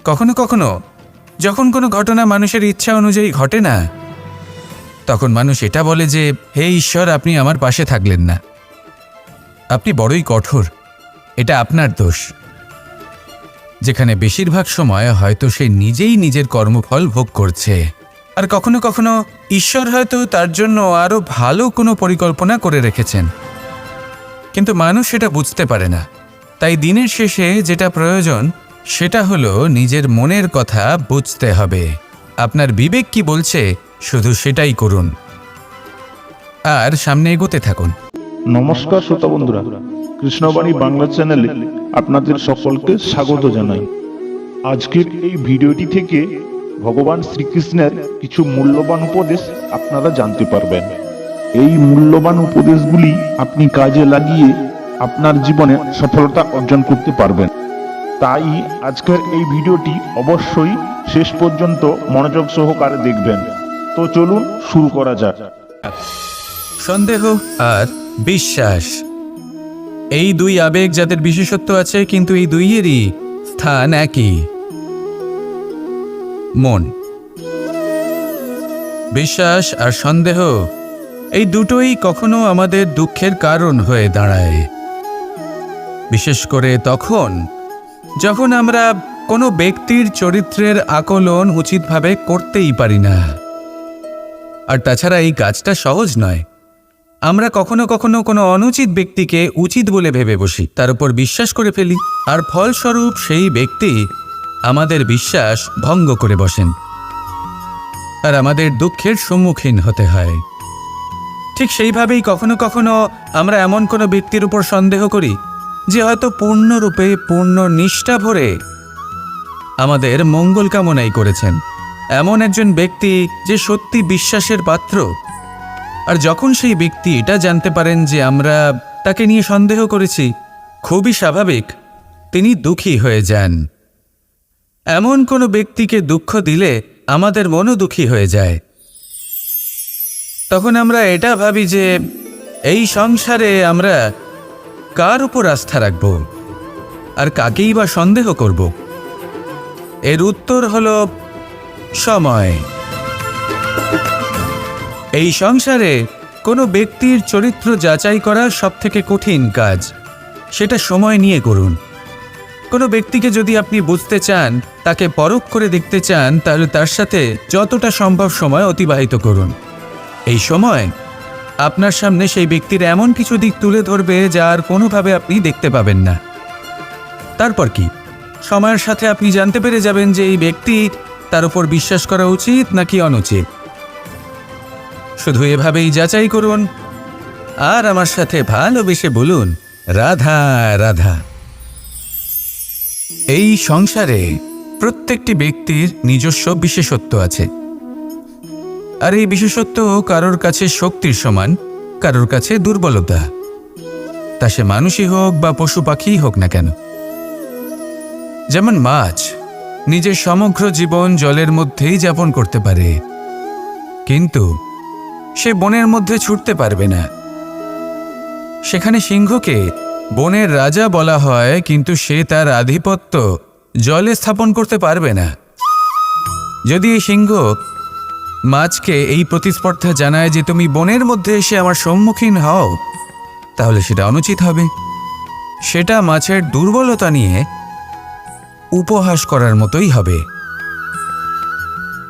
কখনো কখনো যখন কোনো ঘটনা মানুষের ইচ্ছা অনুযায়ী ঘটে না, তখন মানুষ এটা বলে যে, হে ঈশ্বর, আপনি আমার পাশে থাকলেন না, আপনি বড়ই কঠোর, এটা আপনার দোষ। যেখানে বেশিরভাগ সময় হয়তো সে নিজেই নিজের কর্মফল ভোগ করছে, আর কখনো কখনো ঈশ্বর হয়তো তার জন্য আরও ভালো কোনো পরিকল্পনা করে রেখেছেন, কিন্তু মানুষ সেটা বুঝতে পারে না। তাই দিনের শেষে যেটা প্রয়োজন সেটা হলো নিজের মনের কথা বুঝতে হবে। আপনার বিবেক কি বলছে শুধু সেটাই করুন, আর সামনে এগোতে থাকুন। নমস্কার শ্রোতা বন্ধুরা, কৃষ্ণবাণী বাংলা চ্যানেলে আপনাদের সকলকে স্বাগত জানাই। আজকের এই ভিডিওটি থেকে ভগবান শ্রীকৃষ্ণের কিছু মূল্যবান উপদেশ আপনারা জানতে পারবেন। এই মূল্যবান উপদেশগুলি আপনি কাজে লাগিয়ে আপনার জীবনে সফলতা অর্জন করতে পারবেন। তাই আজকের এই ভিডিওটি অবশ্যই শেষ পর্যন্ত মনোযোগ সহকারে দেখবেন। তো চলুন শুরু করা যাক। সন্দেহ আর বিশ্বাস, এই দুই আবেগ যাদের বিশেষত্ব আছে, কিন্তু এই দুইয়েরই স্থান একই, মন। বিশ্বাস আর সন্দেহ এই দুটোই কখনো আমাদের দুঃখের কারণ হয়ে দাঁড়ায়, বিশেষ করে তখন যখন আমরা কোনো ব্যক্তির চরিত্রের আকলন উচিতভাবে করতেই পারি না। আর তাছাড়া এই কাজটা সহজ নয়। আমরা কখনো কখনো কোনো অনুচিত ব্যক্তিকে উচিত বলে ভেবে বসি, তার উপর বিশ্বাস করে ফেলি, আর ফলস্বরূপ সেই ব্যক্তি আমাদের বিশ্বাস ভঙ্গ করে বসেন, আর আমাদের দুঃখের সম্মুখীন হতে হয়। ঠিক সেইভাবেই কখনো কখনো আমরা এমন কোনো ব্যক্তির উপর সন্দেহ করি যে হয়তো পূর্ণরূপে পূর্ণ নিষ্ঠা ভরে আমাদের মঙ্গল কামনাই করেছেন, এমন একজন ব্যক্তি যে সত্যি বিশ্বাসের পাত্র। আর যখন সেই ব্যক্তি এটা জানতে পারেন যে আমরা তাকে নিয়ে সন্দেহ করেছি, খুবই স্বাভাবিক তিনি দুঃখী হয়ে যান। এমন কোনো ব্যক্তিকে দুঃখ দিলে আমাদের মনও দুঃখী হয়ে যায়। তখন আমরা এটা ভাবি যে এই সংসারে আমরা কার উপর আস্থা রাখব আর কাকেই বা সন্দেহ করব? এর উত্তর হলো সময়। এই সংসারে কোনো ব্যক্তির চরিত্র যাচাই করা সবথেকে কঠিন কাজ, সেটা সময় নিয়ে করুন। কোনো ব্যক্তিকে যদি আপনি বুঝতে চান, তাকে পরখ করে দেখতে চান, তাহলে তার সাথে যতটা সম্ভব সময় অতিবাহিত করুন। এই সময় আপনার সামনে সেই ব্যক্তির এমন কিছু দিক তুলে ধরবে যা আর কোনোভাবে আপনি দেখতে পাবেন না। তারপর কি, সময়ের সাথে আপনি জানতে পেরে যাবেন যে এই ব্যক্তি, তার উপর বিশ্বাস করা উচিত নাকি অনুচিত। শুধু এভাবেই যাচাই করুন, আর আমার সাথে ভালোবেসে বলুন, রাধা রাধা। এই সংসারে প্রত্যেকটি ব্যক্তির নিজস্ব বিশেষত্ব আছে, আর এই বিশেষত্ব কারোর কাছে শক্তির সমান, কারোর কাছে দুর্বলতা, তা সে মানুষই হোক বা পশু পাখিই হোক না কেন। যেমন মাছ নিজের সমগ্র জীবন জলের মধ্যেই যাপন করতে পারে, কিন্তু সে বনের মধ্যে ছুটতে পারবে না। সেখানে সিংহকে বনের রাজা বলা হয়, কিন্তু সে তার আধিপত্য জলে স্থাপন করতে পারবে না। যদি এই সিংহ মাছকে এই প্রতিস্পর্ধা জানায় যে তুমি বনের মধ্যে এসে আমার সম্মুখীন হও, তাহলে সেটা অনুচিত হবে। সেটা মাছের দুর্বলতা নিয়ে উপহাস করার মতোই হবে।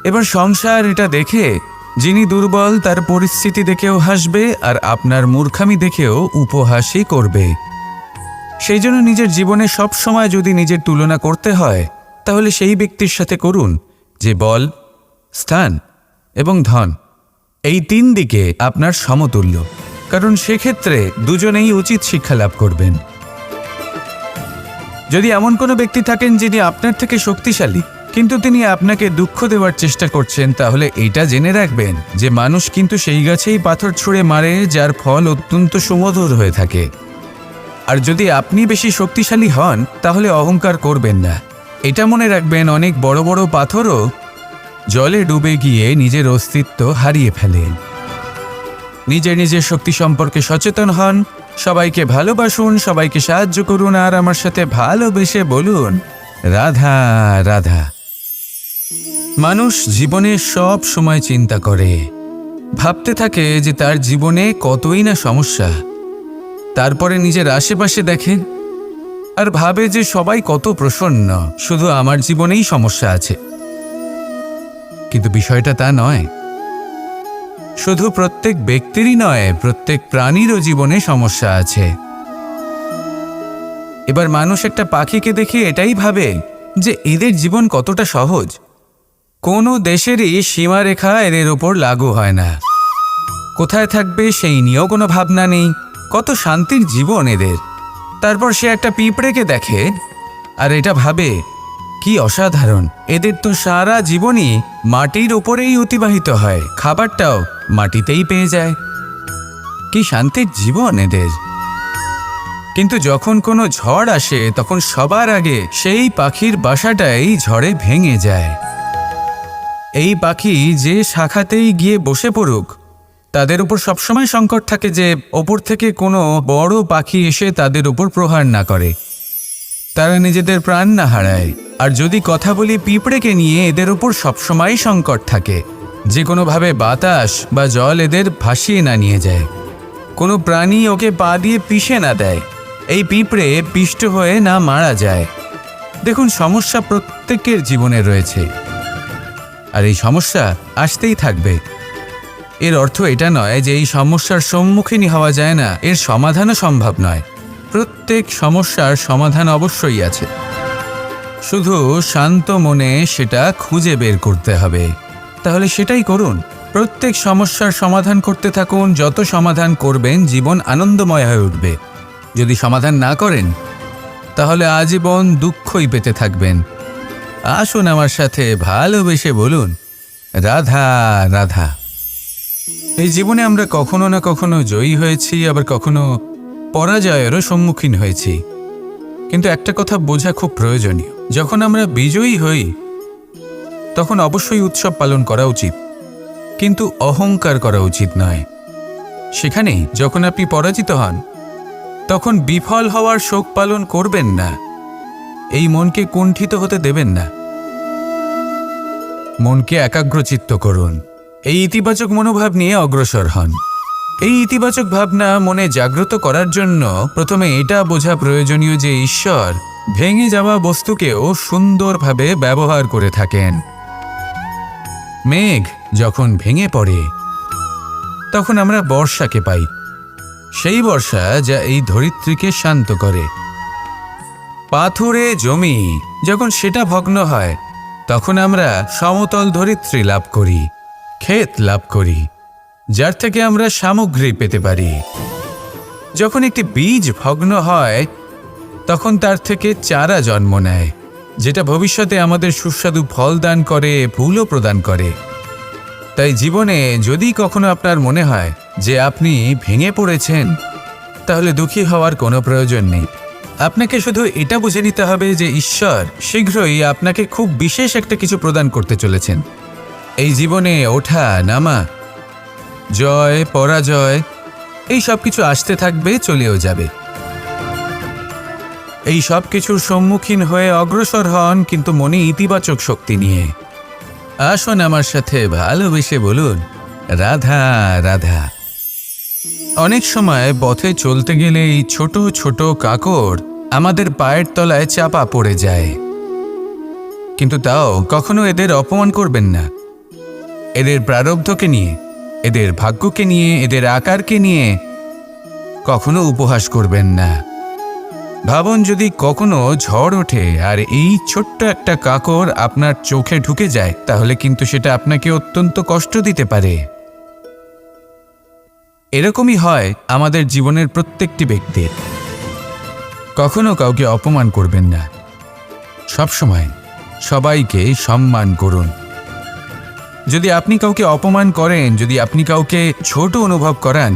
এবার সংসার এটা দেখে যিনি দুর্বল তার পরিস্থিতি দেখেও হাসবে, আর আপনার মূর্খামি দেখেও উপহাসই করবে। সেই জন্য নিজের জীবনে সব সময় যদি নিজের তুলনা করতে হয়, তাহলে সেই ব্যক্তির সাথে করুন যে বল, স্থান এবং ধন, এই তিন দিকে আপনার সমতুল্য, কারণ সেক্ষেত্রে দুজনেই উচিত শিক্ষা লাভ করবেন। যদি এমন কোনো ব্যক্তি থাকেন যিনি আপনার থেকে শক্তিশালী, কিন্তু তিনি আপনাকে দুঃখ দেওয়ার চেষ্টা করছেন, তাহলে এটা জেনে রাখবেন যে মানুষ কিন্তু সেই গাছেই পাথর ছুঁড়ে মারে যার ফল অত্যন্ত সুমধুর হয়ে থাকে। আর যদি আপনি বেশি শক্তিশালী হন, তাহলে অহংকার করবেন না। এটা মনে রাখবেন, অনেক বড় বড় পাথরও জলে ডুবে গিয়ে নিজের অস্তিত্ব হারিয়ে ফেলে। নিজের শক্তি সম্পর্কে সচেতন হন, সবাইকে ভালোবাসুন, সবাইকে সাহায্য করুন, আর আমার সাথে ভালোবেসে বলুন, রাধা রাধা। মানুষ জীবনে সব সময় চিন্তা করে, ভাবতে থাকে যে তার জীবনে কতই না সমস্যা। তারপরে নিজের আশেপাশে দেখে আর ভাবে যে সবাই কত প্রসন্ন, শুধু আমার জীবনেই সমস্যা আছে। কিন্তু বিষয়টা তা নয়। শুধু প্রত্যেক ব্যক্তিরই নয়, প্রত্যেক প্রাণীরও জীবনে সমস্যা আছে। এবার মানুষ একটা পাখিকে দেখে এটাই ভাবে যে এদের জীবন কতটা সহজ। কোনো দেশেরই সীমারেখা এদের ওপর লাগু হয় না। কোথায় থাকবে সেই নিয়েও কোনো ভাবনা নেই, কত শান্তির জীবন এদের। তারপর সে একটা পিঁপড়েকে দেখে আর এটা ভাবে কি অসাধারণ, এদের তো সারা জীবনই মাটির ওপরেই অতিবাহিত হয়, খাবারটাও মাটিতেই পেয়ে যায়, কি শান্তির জীবন এদের। কিন্তু যখন কোনো ঝড় আসে তখন সবার আগে সেই পাখির বাসাটাই ঝড়ে ভেঙে যায়। এই পাখি যে শাখাতেই গিয়ে বসে পড়ুক, তাদের উপর সবসময় সংকট থাকে যে ওপর থেকে কোনো বড় পাখি এসে তাদের উপর প্রহার না করে, তারা নিজেদের প্রাণ না হারায়। আর যদি কথা বলি পিঁপড়েকে নিয়ে, এদের উপর সবসময় সংকট থাকে যে কোনোভাবে বাতাস বা জল এদের ভাসিয়ে না নিয়ে যায়, কোনো প্রাণী ওকে পা দিয়ে পিষে না দেয়, এই পিঁপড়ে পিষ্ট হয়ে না মারা যায়। দেখুন, সমস্যা প্রত্যেকের জীবনে রয়েছে আর এই সমস্যা আসতেই থাকবে। এর অর্থ এটা নয় যে এই সমস্যার সম্মুখীনই হওয়া যায় না, এর সমাধানও সম্ভব নয়। প্রত্যেক সমস্যার সমাধান অবশ্যই আছে, শুধু শান্ত মনে সেটা খুঁজে বের করতে হবে। তাহলে সেটাই করুন, প্রত্যেক সমস্যার সমাধান করতে থাকুন। যত সমাধান করবেন জীবন আনন্দময় হয়ে উঠবে। যদি সমাধান না করেন তাহলে আজীবন দুঃখই পেতে থাকবেন। আসুন আমার সাথে ভালোবেসে বলুন রাধা রাধা। এই জীবনে আমরা কখনো না কখনো জয়ী হয়েছি, আবার কখনো পরাজয়েরও সম্মুখীন হয়েছি। কিন্তু একটা কথা বোঝা খুব প্রয়োজনীয়, যখন আমরা বিজয়ী হই তখন অবশ্যই উৎসব পালন করা উচিত, কিন্তু অহংকার করা উচিত নয়। সেখানেই যখন আপনি পরাজিত হন তখন বিফল হওয়ার শোক পালন করবেন না, এই মনকে কুণ্ঠিত হতে দেবেন না। মনকে একাগ্রচিত্ত করুন, এই ইতিবাচক মনোভাব নিয়ে অগ্রসর হন। এই ইতিবাচক ভাবনা মনে জাগ্রত করার জন্য প্রথমে এটা বোঝা প্রয়োজনীয় যে ঈশ্বর ভেঙে যাওয়া বস্তুকেও সুন্দরভাবে ব্যবহার করে থাকেন। মেঘ যখন ভেঙে পড়ে তখন আমরা বর্ষাকে পাই, সেই বর্ষা যা এই ধরিত্রীকে শান্ত করে। পাথুরে জমি যখন সেটা ভগ্ন হয় তখন আমরা সমতল ধরিত্রী লাভ করি, ক্ষেত লাভ করি, যার থেকে আমরা সামগ্রী পেতে পারি। যখন একটি বীজ ভগ্ন হয় তখন তার থেকে চারা জন্ম নেয়, যেটা ভবিষ্যতে আমাদের সুস্বাদু ফল দান করে, ফুলও প্রদান করে। তাই জীবনে যদি কখনো আপনার মনে হয় যে আপনি ভেঙে পড়েছেন, তাহলে দুঃখী হওয়ার কোনো প্রয়োজন নেই। আপনাকে শুধু এটা বুঝে নিতে হবে যে ঈশ্বর শীঘ্রই আপনাকে খুব বিশেষ একটা কিছু প্রদান করতে চলেছেন। এই জীবনে ওঠা নামা, জয় পরাজয়, এই সব কিছু আসতে থাকবে, চলেও যাবে। এই সব কিছুর সম্মুখীন হয়ে অগ্রসর হন, কিন্তু মনে ইতিবাচক শক্তি নিয়ে। আসুন আমার সাথে ভালোবেসে বলুন রাধা রাধা। অনেক সময় পথে চলতে গেলে এই ছোট ছোট কাকড় আমাদের পায়ের তলায় চাপা পড়ে যায়, কিন্তু তাও কখনো এদের অপমান করবেন না। এদের প্রারব্ধকে নিয়ে, এদের ভাগ্যকে নিয়ে, এদের আকারকে নিয়ে কখনো উপহাস করবেন না। ভাবুন, যদি কখনো ঝড় ওঠে আর এই ছোট্ট একটা কাকড় আপনার চোখে ঢুকে যায়, তাহলে কিন্তু সেটা আপনাকে অত্যন্ত কষ্ট দিতে পারে। এরকমই হয় আমাদের জীবনের প্রত্যেকটি ব্যক্তির। কখনো কাউকে অপমান করবেন না, সবসময় সবাইকে সম্মান করুন। যদি আপনি কাউকে অপমান করেন, যদি আপনি কাউকে ছোট অনুভব করান,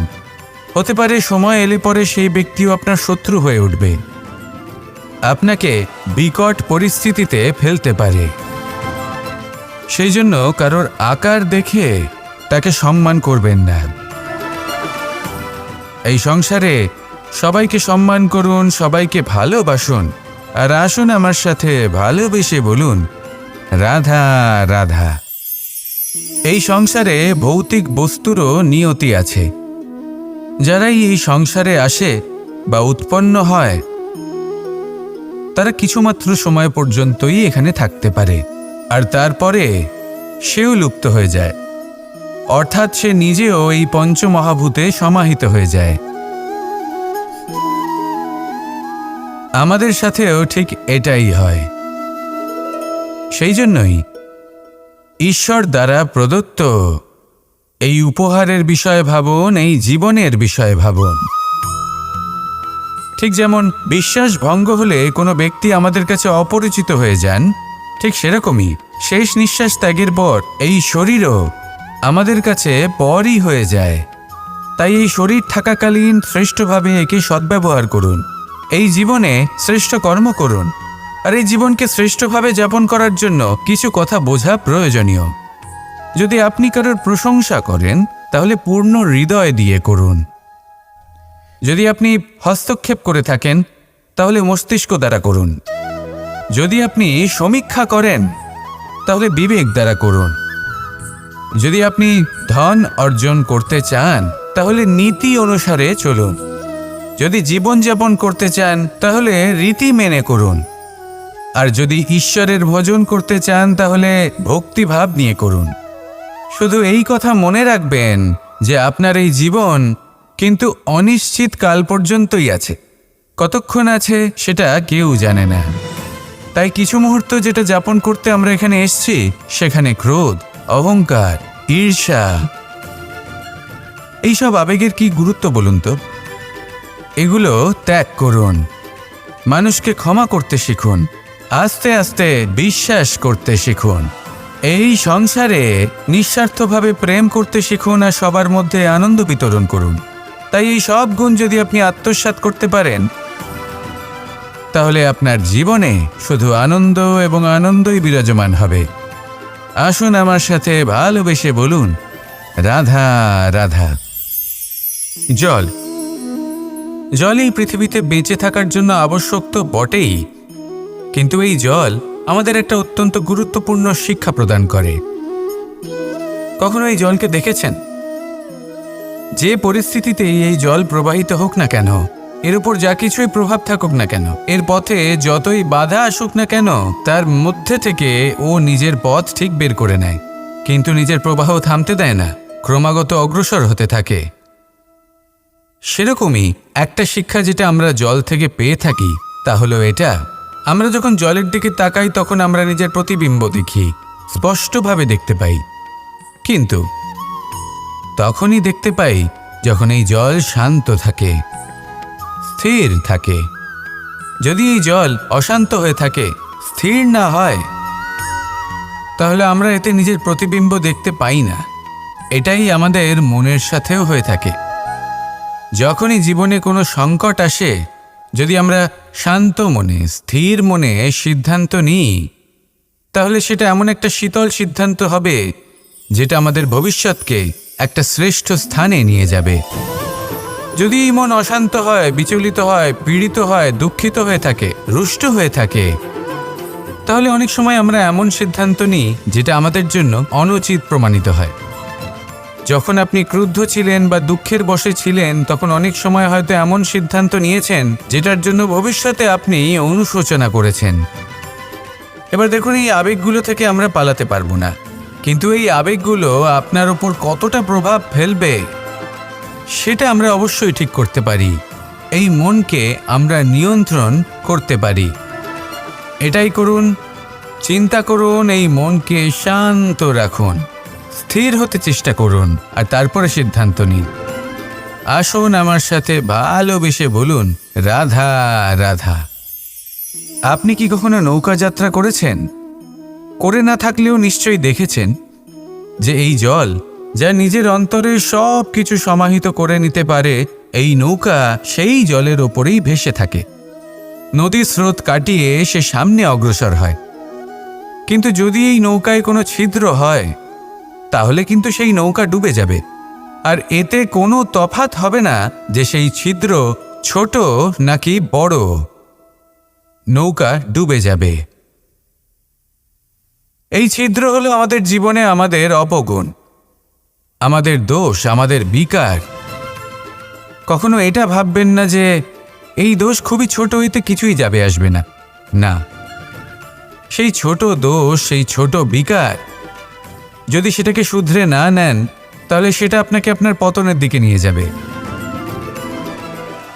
হতে পারে সময় এলে পরে সেই ব্যক্তিও আপনার শত্রু হয়ে উঠবে, আপনাকে বিকট পরিস্থিতিতে ফেলতে পারে। সেই জন্য কারোর আকার দেখে তাকে সম্মান করবেন না। এই সংসারে সবাইকে সম্মান করুন, সবাইকে ভালোবাসুন, আর আসুন আমার সাথে ভালোবেসে বলুন, রাধা রাধা। এই সংসারে ভৌতিক বস্তুরও নিয়তি আছে। যারাই এই সংসারে আসে বা উৎপন্ন হয়, তারা কিছুমাত্র সময় পর্যন্তই এখানে থাকতে পারে, আর তারপরে সেও লুপ্ত হয়ে যায়, অর্থাৎ সে নিজেও এই পঞ্চমহাভূতে সমাহিত হয়ে যায়। আমাদের সাথেও ঠিক এটাই হয়। সেই জন্যই ঈশ্বর দ্বারা প্রদত্ত এই উপহারের বিষয়ে ভাবুন, এই জীবনের বিষয়ে ভাবুন। ঠিক যেমন বিশ্বাস ভঙ্গ হলে কোনো ব্যক্তি আমাদের কাছে অপরিচিত হয়ে যান, ঠিক সেরকমই শেষ নিঃশ্বাস ত্যাগের পর এই শরীরও আমাদের কাছে পরই হয়ে যায়। তাই এই শরীর থাকাকালীন শ্রেষ্ঠভাবে একে সদ্ব্যবহার করুন, এই জীবনে শ্রেষ্ঠ কর্ম করুন। আর এই জীবনকে শ্রেষ্ঠভাবে যাপন করার জন্য কিছু কথা বোঝা প্রয়োজনীয়। যদি আপনি কারোর প্রশংসা করেন, তাহলে পূর্ণ হৃদয় দিয়ে করুন। যদি আপনি হস্তক্ষেপ করে থাকেন, তাহলে মস্তিষ্ক দ্বারা করুন। যদি আপনি সমীক্ষা করেন, তাহলে বিবেক দ্বারা করুন। যদি আপনি ধন অর্জন করতে চান, তাহলে নীতি অনুসারে চলুন। যদি জীবনযাপন করতে চান, তাহলে রীতি মেনে করুন। আর যদি ঈশ্বরের ভজন করতে চান, তাহলে ভক্তিভাব নিয়ে করুন। শুধু এই কথা মনে রাখবেন যে আপনার এই জীবন কিন্তু অনিশ্চিত কাল পর্যন্তই আছে। কতক্ষণ আছে সেটা কেউ জানে না। তাই কিছু মুহূর্ত যেটা যাপন করতে আমরা এখানে এসেছি, সেখানে ক্রোধ, অহংকার, ঈর্ষা, এইসব আবেগের কি গুরুত্ব বলুন তো? এগুলো ত্যাগ করুন। মানুষকে ক্ষমা করতে শিখুন। আস্তে আস্তে বিশ্বাস করতে শিখুন। এই সংসারে নিঃস্বার্থভাবে প্রেম করতে শিখুন আর সবার মধ্যে আনন্দ বিতরণ করুন। তাই এই সব গুণ যদি আপনি আত্মসাৎ করতে পারেন, তাহলে আপনার জীবনে শুধু আনন্দ এবং আনন্দই বিরাজমান হবে। আসুন আমার সাথে ভালোবেসে বলুন, রাধা রাধা। জল এই পৃথিবীতে বেঁচে থাকার জন্য আবশ্যক তো বটেই, কিন্তু এই জল আমাদের একটা অত্যন্ত গুরুত্বপূর্ণ শিক্ষা প্রদান করে। কখনো এই জলকে দেখেছেন? যে পরিস্থিতিতেই এই জল প্রবাহিত হোক না কেন, এর উপর যা কিছুই প্রভাব থাকুক না কেন, এর পথে যতই বাধা আসুক না কেন, তার মধ্যে থেকে ও নিজের পথ ঠিক বের করে নেয়, কিন্তু নিজের প্রবাহ থামতে দেয় না, ক্রমাগত অগ্রসর হতে থাকে। সেরকমই একটা শিক্ষা যেটা আমরা জল থেকে পেয়ে থাকি, তা হলো এটা: আমরা যখন জলের দিকে তাকাই, তখন আমরা নিজের প্রতিবিম্ব দেখি, স্পষ্টভাবে দেখতে পাই। কিন্তু তখনই দেখতে পাই যখন এই জল শান্ত থাকে, স্থির থাকে। যদি এই জল অশান্ত হয়ে থাকে, স্থির না হয়, তাহলে আমরা এতে নিজের প্রতিবিম্ব দেখতে পাই না। এটাই আমাদের মনের সাথেও হয়ে থাকে। যখনই জীবনে কোনো সংকট আসে, যদি আমরা শান্ত মনে, স্থির মনে সিদ্ধান্ত নিই, তাহলে সেটা এমন একটা শীতল সিদ্ধান্ত হবে যেটা আমাদের ভবিষ্যৎকে একটা শ্রেষ্ঠ স্থানে নিয়ে যাবে। যদি এই মন অশান্ত হয়, বিচলিত হয়, পীড়িত হয়, দুঃখিত হয়ে থাকে, রুষ্ট হয়ে থাকে, তাহলে অনেক সময় আমরা এমন সিদ্ধান্ত নিই যেটা আমাদের জন্য অনুচিত প্রমাণিত হয়। যখন আপনি ক্রুদ্ধ ছিলেন বা দুঃখের বশে ছিলেন, তখন অনেক সময় হয়তো এমন সিদ্ধান্ত নিয়েছেন যেটার জন্য ভবিষ্যতে আপনি অনুশোচনা করেছেন। এবার দেখুন, এই আবেগগুলো থেকে আমরা পালাতে পারবো না, কিন্তু এই আবেগগুলো আপনার ওপর কতটা প্রভাব ফেলবে সেটা আমরা অবশ্যই ঠিক করতে পারি। এই মনকে আমরা নিয়ন্ত্রণ করতে পারি। এটাই করুন, চিন্তা করুন, এই মনকে শান্ত রাখুন, স্থির হতে চেষ্টা করুন, আর তারপরে সিদ্ধান্ত নিন। আসুন আমার সাথে ভালোবেসে বলুন, রাধা রাধা। আপনি কি কখনো নৌকা যাত্রা করেছেন? করে না থাকলেও নিশ্চয়ই দেখেছেন যে এই জল, যা নিজের অন্তরে সব কিছু সমাহিত করে নিতে পারে, এই নৌকা সেই জলের ওপরেই ভেসে থাকে। নদীর স্রোত কাটিয়ে সে সামনে অগ্রসর হয়। কিন্তু যদি এই নৌকায় কোনো ছিদ্র হয়, তাহলে কিন্তু সেই নৌকা ডুবে যাবে। আর এতে কোনো তফাৎ হবে না যে সেই ছিদ্র ছোট নাকি বড়। নৌকা ডুবে যাবে। এই ছিদ্র হলো আমাদের জীবনে আমাদের অপগুণ, আমাদের দোষ, আমাদের বিকার। কখনো এটা ভাববেন না যে এই দোষ খুবই ছোট, হইতে কিছুই যাবে আসবে না। না, সেই ছোট দোষ, সেই ছোট বিকার যদি সেটাকে শুধরে না নেন, তাহলে সেটা আপনাকে আপনার পতনের দিকে নিয়ে যাবে।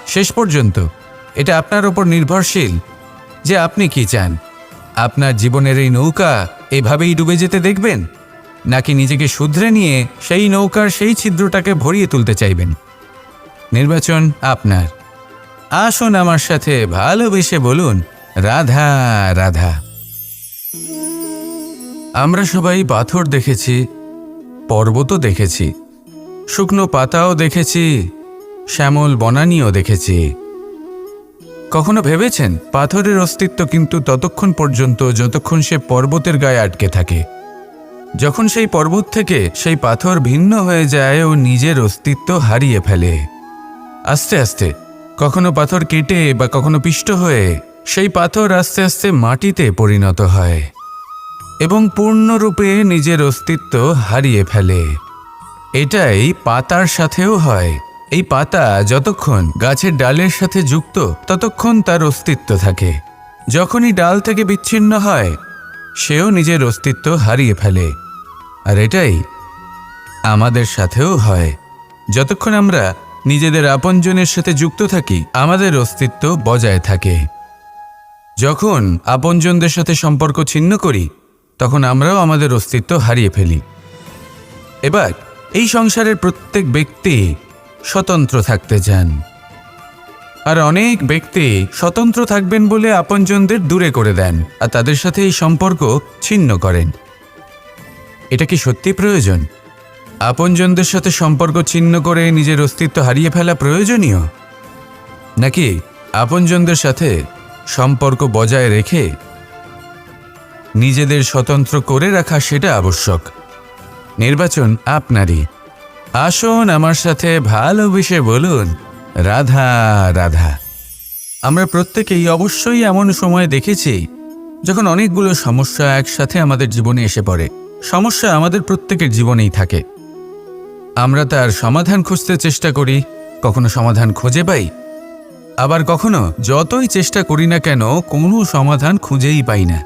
শেষ পর্যন্ত এটা আপনার ওপর নির্ভরশীল যে আপনি কি চান। আপনার জীবনের এই নৌকা এভাবেই ডুবে যেতে দেখবেন, নাকি নিজেকে শুধরে নিয়ে সেই নৌকার সেই ছিদ্রটাকে ভরিয়ে তুলতে চাইবেন? নির্বাচন আপনার। আসুন আমার সাথে ভালোবেসে বলুন, রাধা রাধা। আমরা সবাই পাথর দেখেছি, পর্বতও দেখেছি, শুকনো পাতাও দেখেছি, শ্যামল বনানীও দেখেছি। কখনো ভেবেছেন পাথরের অস্তিত্ব কিন্তু ততক্ষণ পর্যন্ত যতক্ষণ সে পর্বতের গায়ে আটকে থাকে। যখন সেই পর্বত থেকে সেই পাথর ভিন্ন হয়ে যায় ও নিজের অস্তিত্ব হারিয়ে ফেলে। আস্তে আস্তে কখনো পাথর কেটে বা কখনো পিষ্ট হয়ে সেই পাথর আস্তে আস্তে মাটিতে পরিণত হয় এবং পূর্ণরূপে নিজের অস্তিত্ব হারিয়ে ফেলে। এটাই পাতার সাথেও হয়। এই পাতা যতক্ষণ গাছের ডালের সাথে যুক্ত ততক্ষণ তার অস্তিত্ব থাকে। যখনই ডাল থেকে বিচ্ছিন্ন হয় সেও নিজের অস্তিত্ব হারিয়ে ফেলে। আর এটাই আমাদের সাথেও হয়। যতক্ষণ আমরা নিজেদের আপনজনের সাথে যুক্ত থাকি আমাদের অস্তিত্ব বজায় থাকে। যখন আপনজনদের সাথে সম্পর্ক ছিন্ন করি তখন আমরাও আমাদের অস্তিত্ব হারিয়ে ফেলি। এবার এই সংসারের প্রত্যেক ব্যক্তি স্বতন্ত্র থাকতে চান, আর অনেক ব্যক্তি স্বতন্ত্র থাকবেন বলে আপনজনদের দূরে করে দেন আর তাদের সাথে এই সম্পর্ক ছিন্ন করেন। এটা কি সত্যি প্রয়োজন? আপনজনদের সাথে সম্পর্ক ছিন্ন করে নিজের অস্তিত্ব হারিয়ে ফেলা প্রয়োজনীয়, নাকি আপনজনদের সাথে সম্পর্ক বজায় রেখে নিজেদের স্বতন্ত্র করে রাখা সেটা আবশ্যক? নির্বাচন আপনারই। আসুন আমার সাথে ভালোবেসে বলুন, রাধা রাধা। আমরা প্রত্যেকেই অবশ্যই এমন সময় দেখেছি যখন অনেকগুলো সমস্যা একসাথে আমাদের জীবনে এসে পড়ে। সমস্যা আমাদের প্রত্যেকের জীবনেই থাকে। আমরা তার সমাধান খুঁজতে চেষ্টা করি, কখনো সমাধান খুঁজে পাই, আবার কখনো যতই চেষ্টা করি না কেন কোনো সমাধান খুঁজেই পাই না।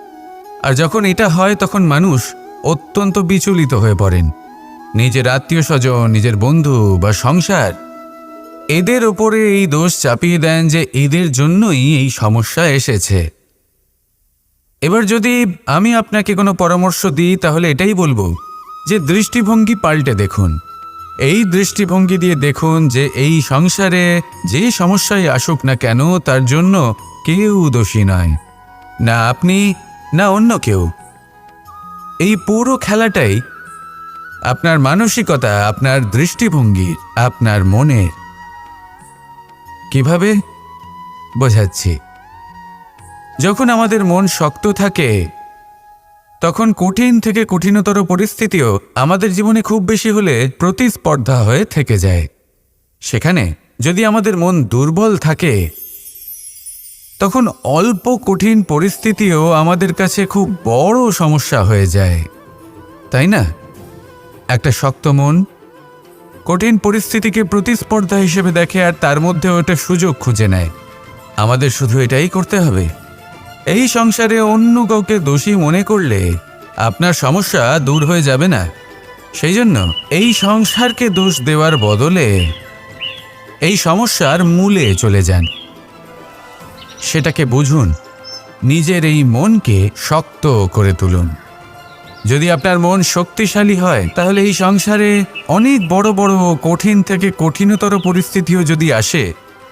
আর যখন এটা হয় তখন মানুষ অত্যন্ত বিচলিত হয়ে পড়েন। নিজের আত্মীয় স্বজন, নিজের বন্ধু বা সংসার, এদের ওপরে এই দোষ চাপিয়ে দেন যে এদের জন্যই এই সমস্যা এসেছে। এবার যদি আমি আপনাকে কোনো পরামর্শ দিই তাহলে এটাই বলবো যে দৃষ্টিভঙ্গি পাল্টে দেখুন। এই দৃষ্টিভঙ্গি দিয়ে দেখুন যে এই সংসারে যে সমস্যায় আসুক না কেন তার জন্য কেউ দোষী নয়, না আপনি না অন্য কেউ। এই পুরো খেলাটাই আপনার মানসিকতা, আপনার দৃষ্টিভঙ্গির, আপনার মনের। কিভাবে বোঝাচ্ছি? যখন আমাদের মন শক্ত থাকে তখন কঠিন থেকে কঠিনতর পরিস্থিতিও আমাদের জীবনে খুব বেশি হলে প্রতিস্পর্ধা হয়ে থেকে যায়। সেখানে যদি আমাদের মন দুর্বল থাকে তখন অল্প কঠিন পরিস্থিতিও আমাদের কাছে খুব বড় সমস্যা হয়ে যায়, তাই না? একটা শক্ত মন কঠিন পরিস্থিতিকে প্রতিস্পর্ধা হিসেবে দেখে আর তার মধ্যে ওটা সুযোগ খুঁজে নেয়। আমাদের শুধু এটাই করতে হবে। এই সংসারে অন্য কাউকে দোষী মনে করলে আপনার সমস্যা দূর হয়ে যাবে না। সেই জন্য এই সংসারকে দোষ দেওয়ার বদলে এই সমস্যার মূলে চলে যান, সেটাকে বুঝুন, নিজের এই মনকে শক্ত করে তুলুন। যদি আপনার মন শক্তিশালী হয় তাহলে এই সংসারে অনেক বড় বড় কঠিন থেকে কঠিনতর পরিস্থিতিও যদি আসে,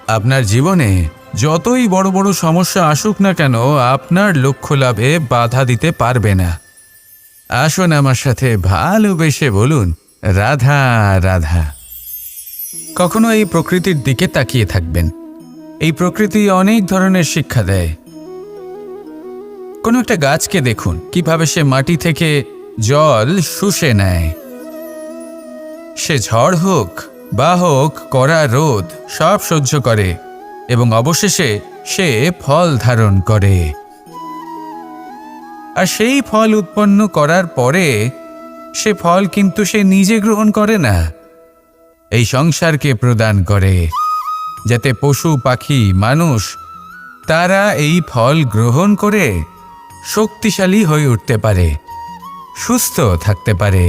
আপনার জীবনে যতই বড় বড় সমস্যা আসুক না কেন আপনার লক্ষ্য লাভে বাধা দিতে পারবে না। আসুন আমার সাথে ভালোবেসে বলুন, রাধা রাধা। কখনো এই প্রকৃতির দিকে তাকিয়ে থাকবেন। এই প্রকৃতি অনেক ধরনের শিক্ষা দেয়। কোনো একটা গাছকে দেখুন কিভাবে সে মাটি থেকে জল শুষে নেয়। সে ঝড় হোক বা হোক কড়া রোদ সব সহ্য করে এবং অবশেষে সে ফল ধারণ করে। আর সেই ফল উৎপন্ন করার পরে সে ফল কিন্তু সে নিজে গ্রহণ করে না, এই সংসারকে প্রদান করে, যাতে পশু পাখি মানুষ তারা এই ফল গ্রহণ করে শক্তিশালী হয়ে উঠতে পারে, সুস্থ থাকতে পারে।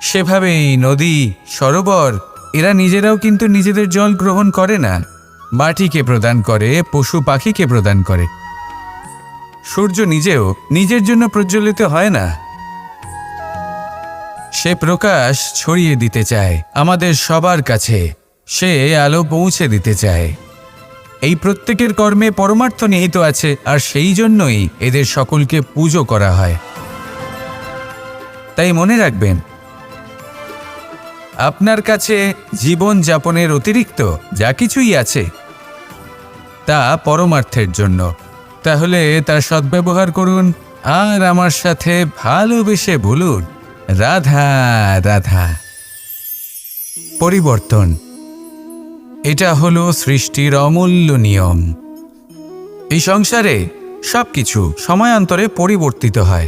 সেভাবেই নদী, সরোবর এরা নিজেরাও কিন্তু নিজেদের জল গ্রহণ করে না, মাটিকে প্রদান করে, পশু পাখিকে প্রদান করে। সূর্য নিজেও নিজের জন্য প্রজ্বলিত হয় না, সে প্রকাশ ছড়িয়ে দিতে চায় আমাদের সবার কাছে, সে আলো পৌঁছে দিতে চায়। এই প্রত্যেকের কর্মে পরমার্থ নিহিত আছে, আর সেই জন্যই এদের সকলকে পুজো করা হয়। তাই মনে রাখবেন, আপনার কাছে জীবন যাপনের অতিরিক্ত যা কিছুই আছে তা পরমার্থের জন্য। তাহলে তার সদ্ব্যবহার করুন আর আমার সাথে ভালোবেসে বলুন, রাধা রাধা। পরিবর্তন, এটা হলো সৃষ্টির অমূল্য নিয়ম। এই সংসারে সবকিছু সময়ান্তরে পরিবর্তিত হয়,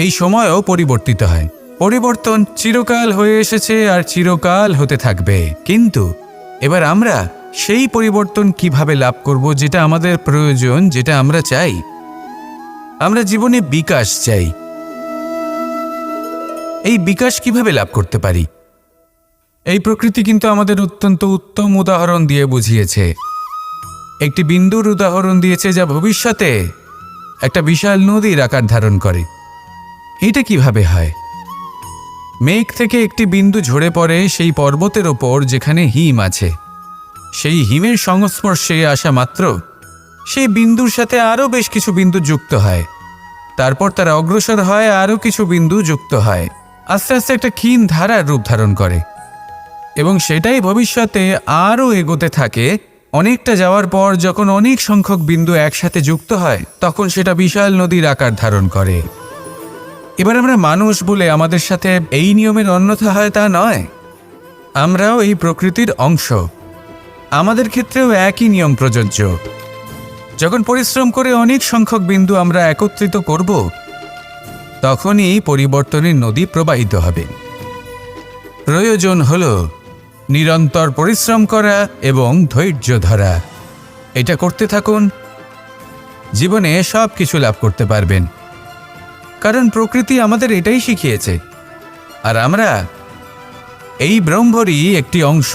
এই সময়ও পরিবর্তিত হয়। পরিবর্তন চিরকাল হয়ে এসেছে আর চিরকাল হতে থাকবে। কিন্তু এবার আমরা সেই পরিবর্তন কিভাবে লাভ করব, যেটা আমাদের প্রয়োজন, যেটা আমরা চাই? আমরা জীবনে বিকাশ চাই। এই বিকাশ কিভাবে লাভ করতে পারি? এই প্রকৃতি কিন্তু আমাদের অত্যন্ত উত্তম উদাহরণ দিয়ে বুঝিয়েছে। একটি বিন্দুর উদাহরণ দিয়েছে, যা ভবিষ্যতে একটা বিশাল নদীর আকার ধারণ করে। এটা কিভাবে হয়? মেঘ থেকে একটি বিন্দু ঝরে পড়ে সেই পর্বতের ওপর যেখানে হিম আছে। সেই হিমের সংস্পর্শে আসা মাত্র সেই বিন্দুর সাথে আরও বেশ কিছু বিন্দু যুক্ত হয়। তারপর তারা অগ্রসর হয়, আরও কিছু বিন্দু যুক্ত হয়, আস্তে আস্তে একটা ক্ষীণ ধারার রূপ ধারণ করে। এবং সেটাই ভবিষ্যতে আরও এগোতে থাকে। অনেকটা যাওয়ার পর যখন অনেক সংখ্যক বিন্দু একসাথে যুক্ত হয়, তখন সেটা বিশাল নদীর আকার ধারণ করে। এবার আমরা মানুষ বলে আমাদের সাথে এই নিয়মের অন্যথা হয় তা নয়। আমরাও এই প্রকৃতির অংশ, আমাদের ক্ষেত্রেও একই নিয়ম প্রযোজ্য। যখন পরিশ্রম করে অনেক সংখ্যক বিন্দু আমরা একত্রিত করব, তখনই পরিবর্তনের নদী প্রবাহিত হবে। প্রয়োজন হল নিরন্তর পরিশ্রম করা এবং ধৈর্য ধরা। এটা করতে থাকুন, জীবনে সব কিছু লাভ করতে পারবেন। কারণ প্রকৃতি আমাদের এটাই শিখিয়েছে, আর আমরা এই ব্রহ্মরই একটি অংশ,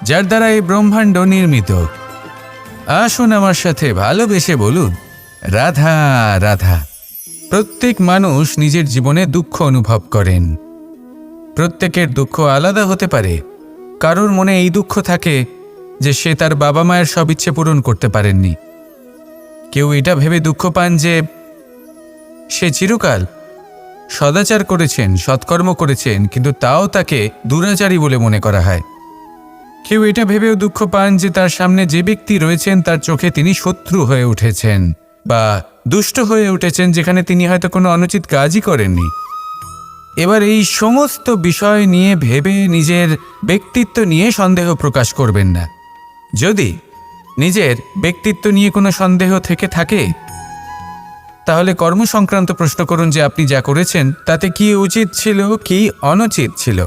যার দ্বারা এই ব্রহ্মাণ্ড নির্মিত। আসুন আমার সাথে ভালোবেসে বলুন, রাধা রাধা। প্রত্যেক মানুষ নিজের জীবনে দুঃখ অনুভব করেন। প্রত্যেকের দুঃখ আলাদা হতে পারে। কারোর মনে এই দুঃখ থাকে যে সে তার বাবা মায়ের সব ইচ্ছে পূরণ করতে পারেননি। কেউ এটা ভেবে দুঃখ পান যে সে চিরকাল সদাচার করেছেন, সৎকর্ম করেছেন, কিন্তু তাও তাকে দুরাচারী বলে মনে করা হয়। কেউ এটা ভেবেও দুঃখ পান যে তার সামনে যে ব্যক্তি রয়েছেন তার চোখে তিনি শত্রু হয়ে উঠেছেন বা দুষ্ট হয়ে উঠেছেন, যেখানে তিনি হয়তো কোনো অনুচিত কাজই করেননি। এবার এই সমস্ত বিষয় নিয়ে ভেবে নিজের ব্যক্তিত্ব নিয়ে সন্দেহ প্রকাশ করবেন না। যদি নিজের ব্যক্তিত্ব নিয়ে কোনো সন্দেহ থেকে থাকে, তাহলে কর্ম সংক্রান্ত প্রশ্ন করুন যে আপনি যা করেছেন তাতে কি উচিত ছিল, কি অনুচিত ছিল।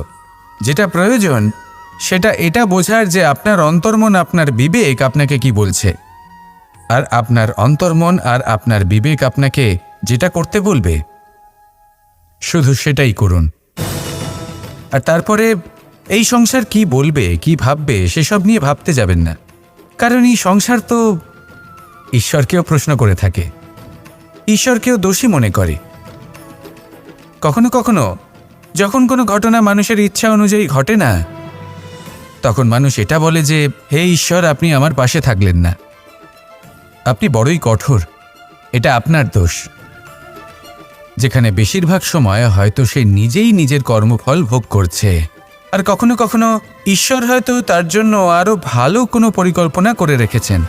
যেটা প্রয়োজন সেটা এটা বোঝার যে আপনার অন্তর্মন, আপনার বিবেক আপনাকে কি বলছে, আর আপনার অন্তর্মন আর আপনার বিবেক আপনাকে যেটা করতে বলবে শুধু সেটাই করুন। আর তারপরে এই সংসার কি বলবে, কি ভাববে সেসব নিয়ে ভাবতে যাবেন না। কারণ এই সংসার তো ঈশ্বরকেও প্রশ্ন করে থাকে, ঈশ্বরকেও দোষী মনে করে। কখনো কখনো যখন কোনো ঘটনা মানুষের ইচ্ছা অনুযায়ী ঘটে না, তখন মানুষ এটা বলে যে, হে ঈশ্বর, আপনি আমার পাশে থাকলেন না, আপনি বড়ই কঠোর, এটা আপনার দোষ। যেখানে বেশিরভাগ সময় হয়তো সে নিজেই নিজের কর্মফল ভোগ করছে। আর কখনো কখনো ঈশ্বর হয়তো তার জন্য আরও ভালো কোনো পরিকল্পনা করে রেখেছেন,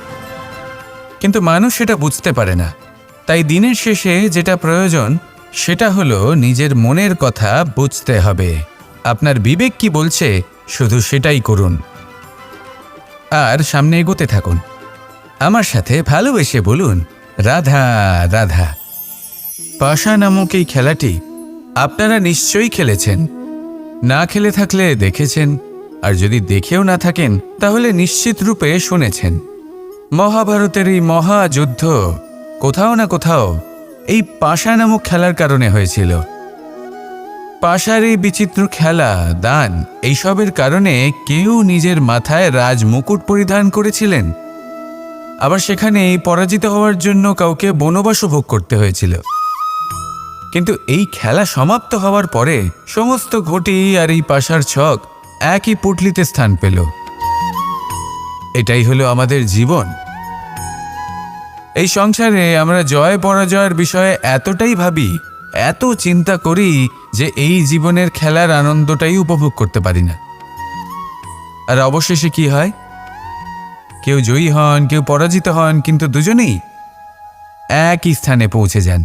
কিন্তু মানুষ সেটা বুঝতে পারে না। তাই দিনের শেষে যেটা প্রয়োজন সেটা হলো নিজের মনের কথা বুঝতে হবে। আপনার বিবেক কি বলছে শুধু সেটাই করুন। আর সামনে এগোতে থাকুন। আমার সাথে ভালোবেসে বলুন, রাধা রাধা। পাশা নামক এই খেলাটি আপনারা নিশ্চয়ই খেলেছেন। না খেলে থাকলে দেখেছেন, আর যদি দেখেও না থাকেন তাহলে নিশ্চিত রূপে শুনেছেন। মহাভারতের এই মহাযুদ্ধ কোথাও না কোথাও এই পাশা নামক খেলার কারণে হয়েছিল। পাশার এই বিচিত্র খেলা, দান, এইসবের কারণে কেউ নিজের মাথায় রাজমুকুট পরিধান করেছিলেন, আবার সেখানে পরাজিত হওয়ার জন্য কাউকে বনবাস ভোগ করতে হয়েছিল। কিন্তু এই খেলা সমাপ্ত হওয়ার পরে সমস্ত ঘটি আর এই পাশার ছক একই পুটলিতে স্থান পেল। এটাই হলো আমাদের জীবন। এই সংসারে আমরা জয় পরাজয়ের বিষয়ে এতটাই ভাবি, এত চিন্তা করি যে এই জীবনের খেলার আনন্দটাই উপভোগ করতে পারি না। আর অবশেষে কি হয়? কেউ জয়ী হন, কেউ পরাজিত হন, কিন্তু দুজনেই একই স্থানে পৌঁছে যান।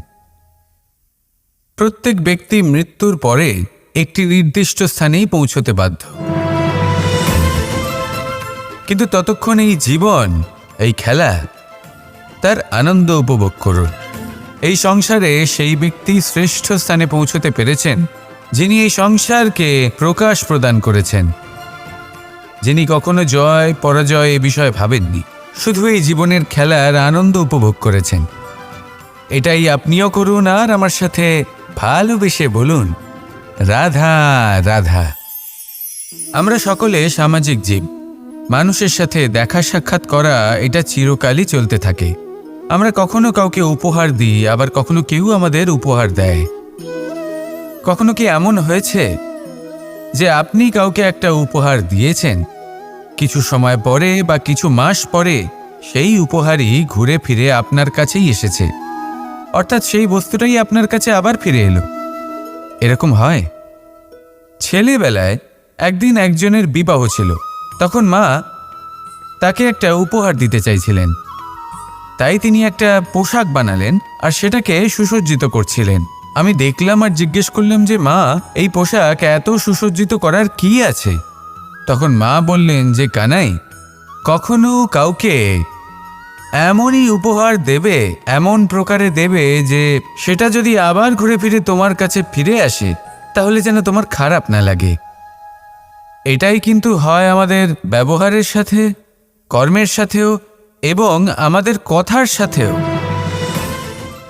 প্রত্যেক ব্যক্তি মৃত্যুর পরে একটি নির্দিষ্ট স্থানেই পৌঁছতে বাধ্য, কিন্তু ততক্ষণ এই জীবন, এই খেলা, তার আনন্দ উপভোগ করুন। এই সংসারে সেই ব্যক্তি শ্রেষ্ঠ স্থানে পৌঁছতে পেরেছেন যিনি এই সংসারকে প্রকাশ প্রদান করেছেন, যিনি কখনো জয় পরাজয় এ বিষয়ে ভাবেননি, শুধু এই জীবনের খেলার আনন্দ উপভোগ করেছেন। এটাই আপনিও করুন আর আমার সাথে ভালোবেসে বলুন, রাধা রাধা। আমরা সকলে সামাজিক জীব। মানুষের সাথে দেখা সাক্ষাৎ করা এটা চিরকালই চলতে থাকে। আমরা কখনো কাউকে উপহার দিই, আবার কখনো কেউ আমাদের উপহার দেয়। কখনো কি এমন হয়েছে যে আপনি কাউকে একটা উপহার দিয়েছেন, কিছু সময় পরে বা কিছু মাস পরে সেই উপহারই ঘুরে ফিরে আপনার কাছেই এসেছে, অর্থাৎ সেই বস্তুটাই আপনার কাছে আবার ফিরে এলো? এরকম হয়। ছেলেবেলায় একদিন একজনের বিবাহ ছিল, তখন মা তাকে একটা উপহার দিতে চাইছিলেন, তাই তিনি একটা পোশাক বানালেন আর সেটাকে সুসজ্জিত করছিলেন। আমি দেখলাম আর জিজ্ঞেস করলাম যে, মা, এই পোশাক এত সুসজ্জিত করার কি আছে? তখন মা বললেন যে, কানাই, কখনো কাউকে এমনই উপহার দেবে, এমন প্রকারে দেবে যে সেটা যদি আবার ঘুরে ফিরে তোমার কাছে ফিরে আসে তাহলে যেন তোমার খারাপ না লাগে। এটাই কিন্তু হয় আমাদের ব্যবহারের সাথে, কর্মের সাথেও এবং আমাদের কথার সাথেও।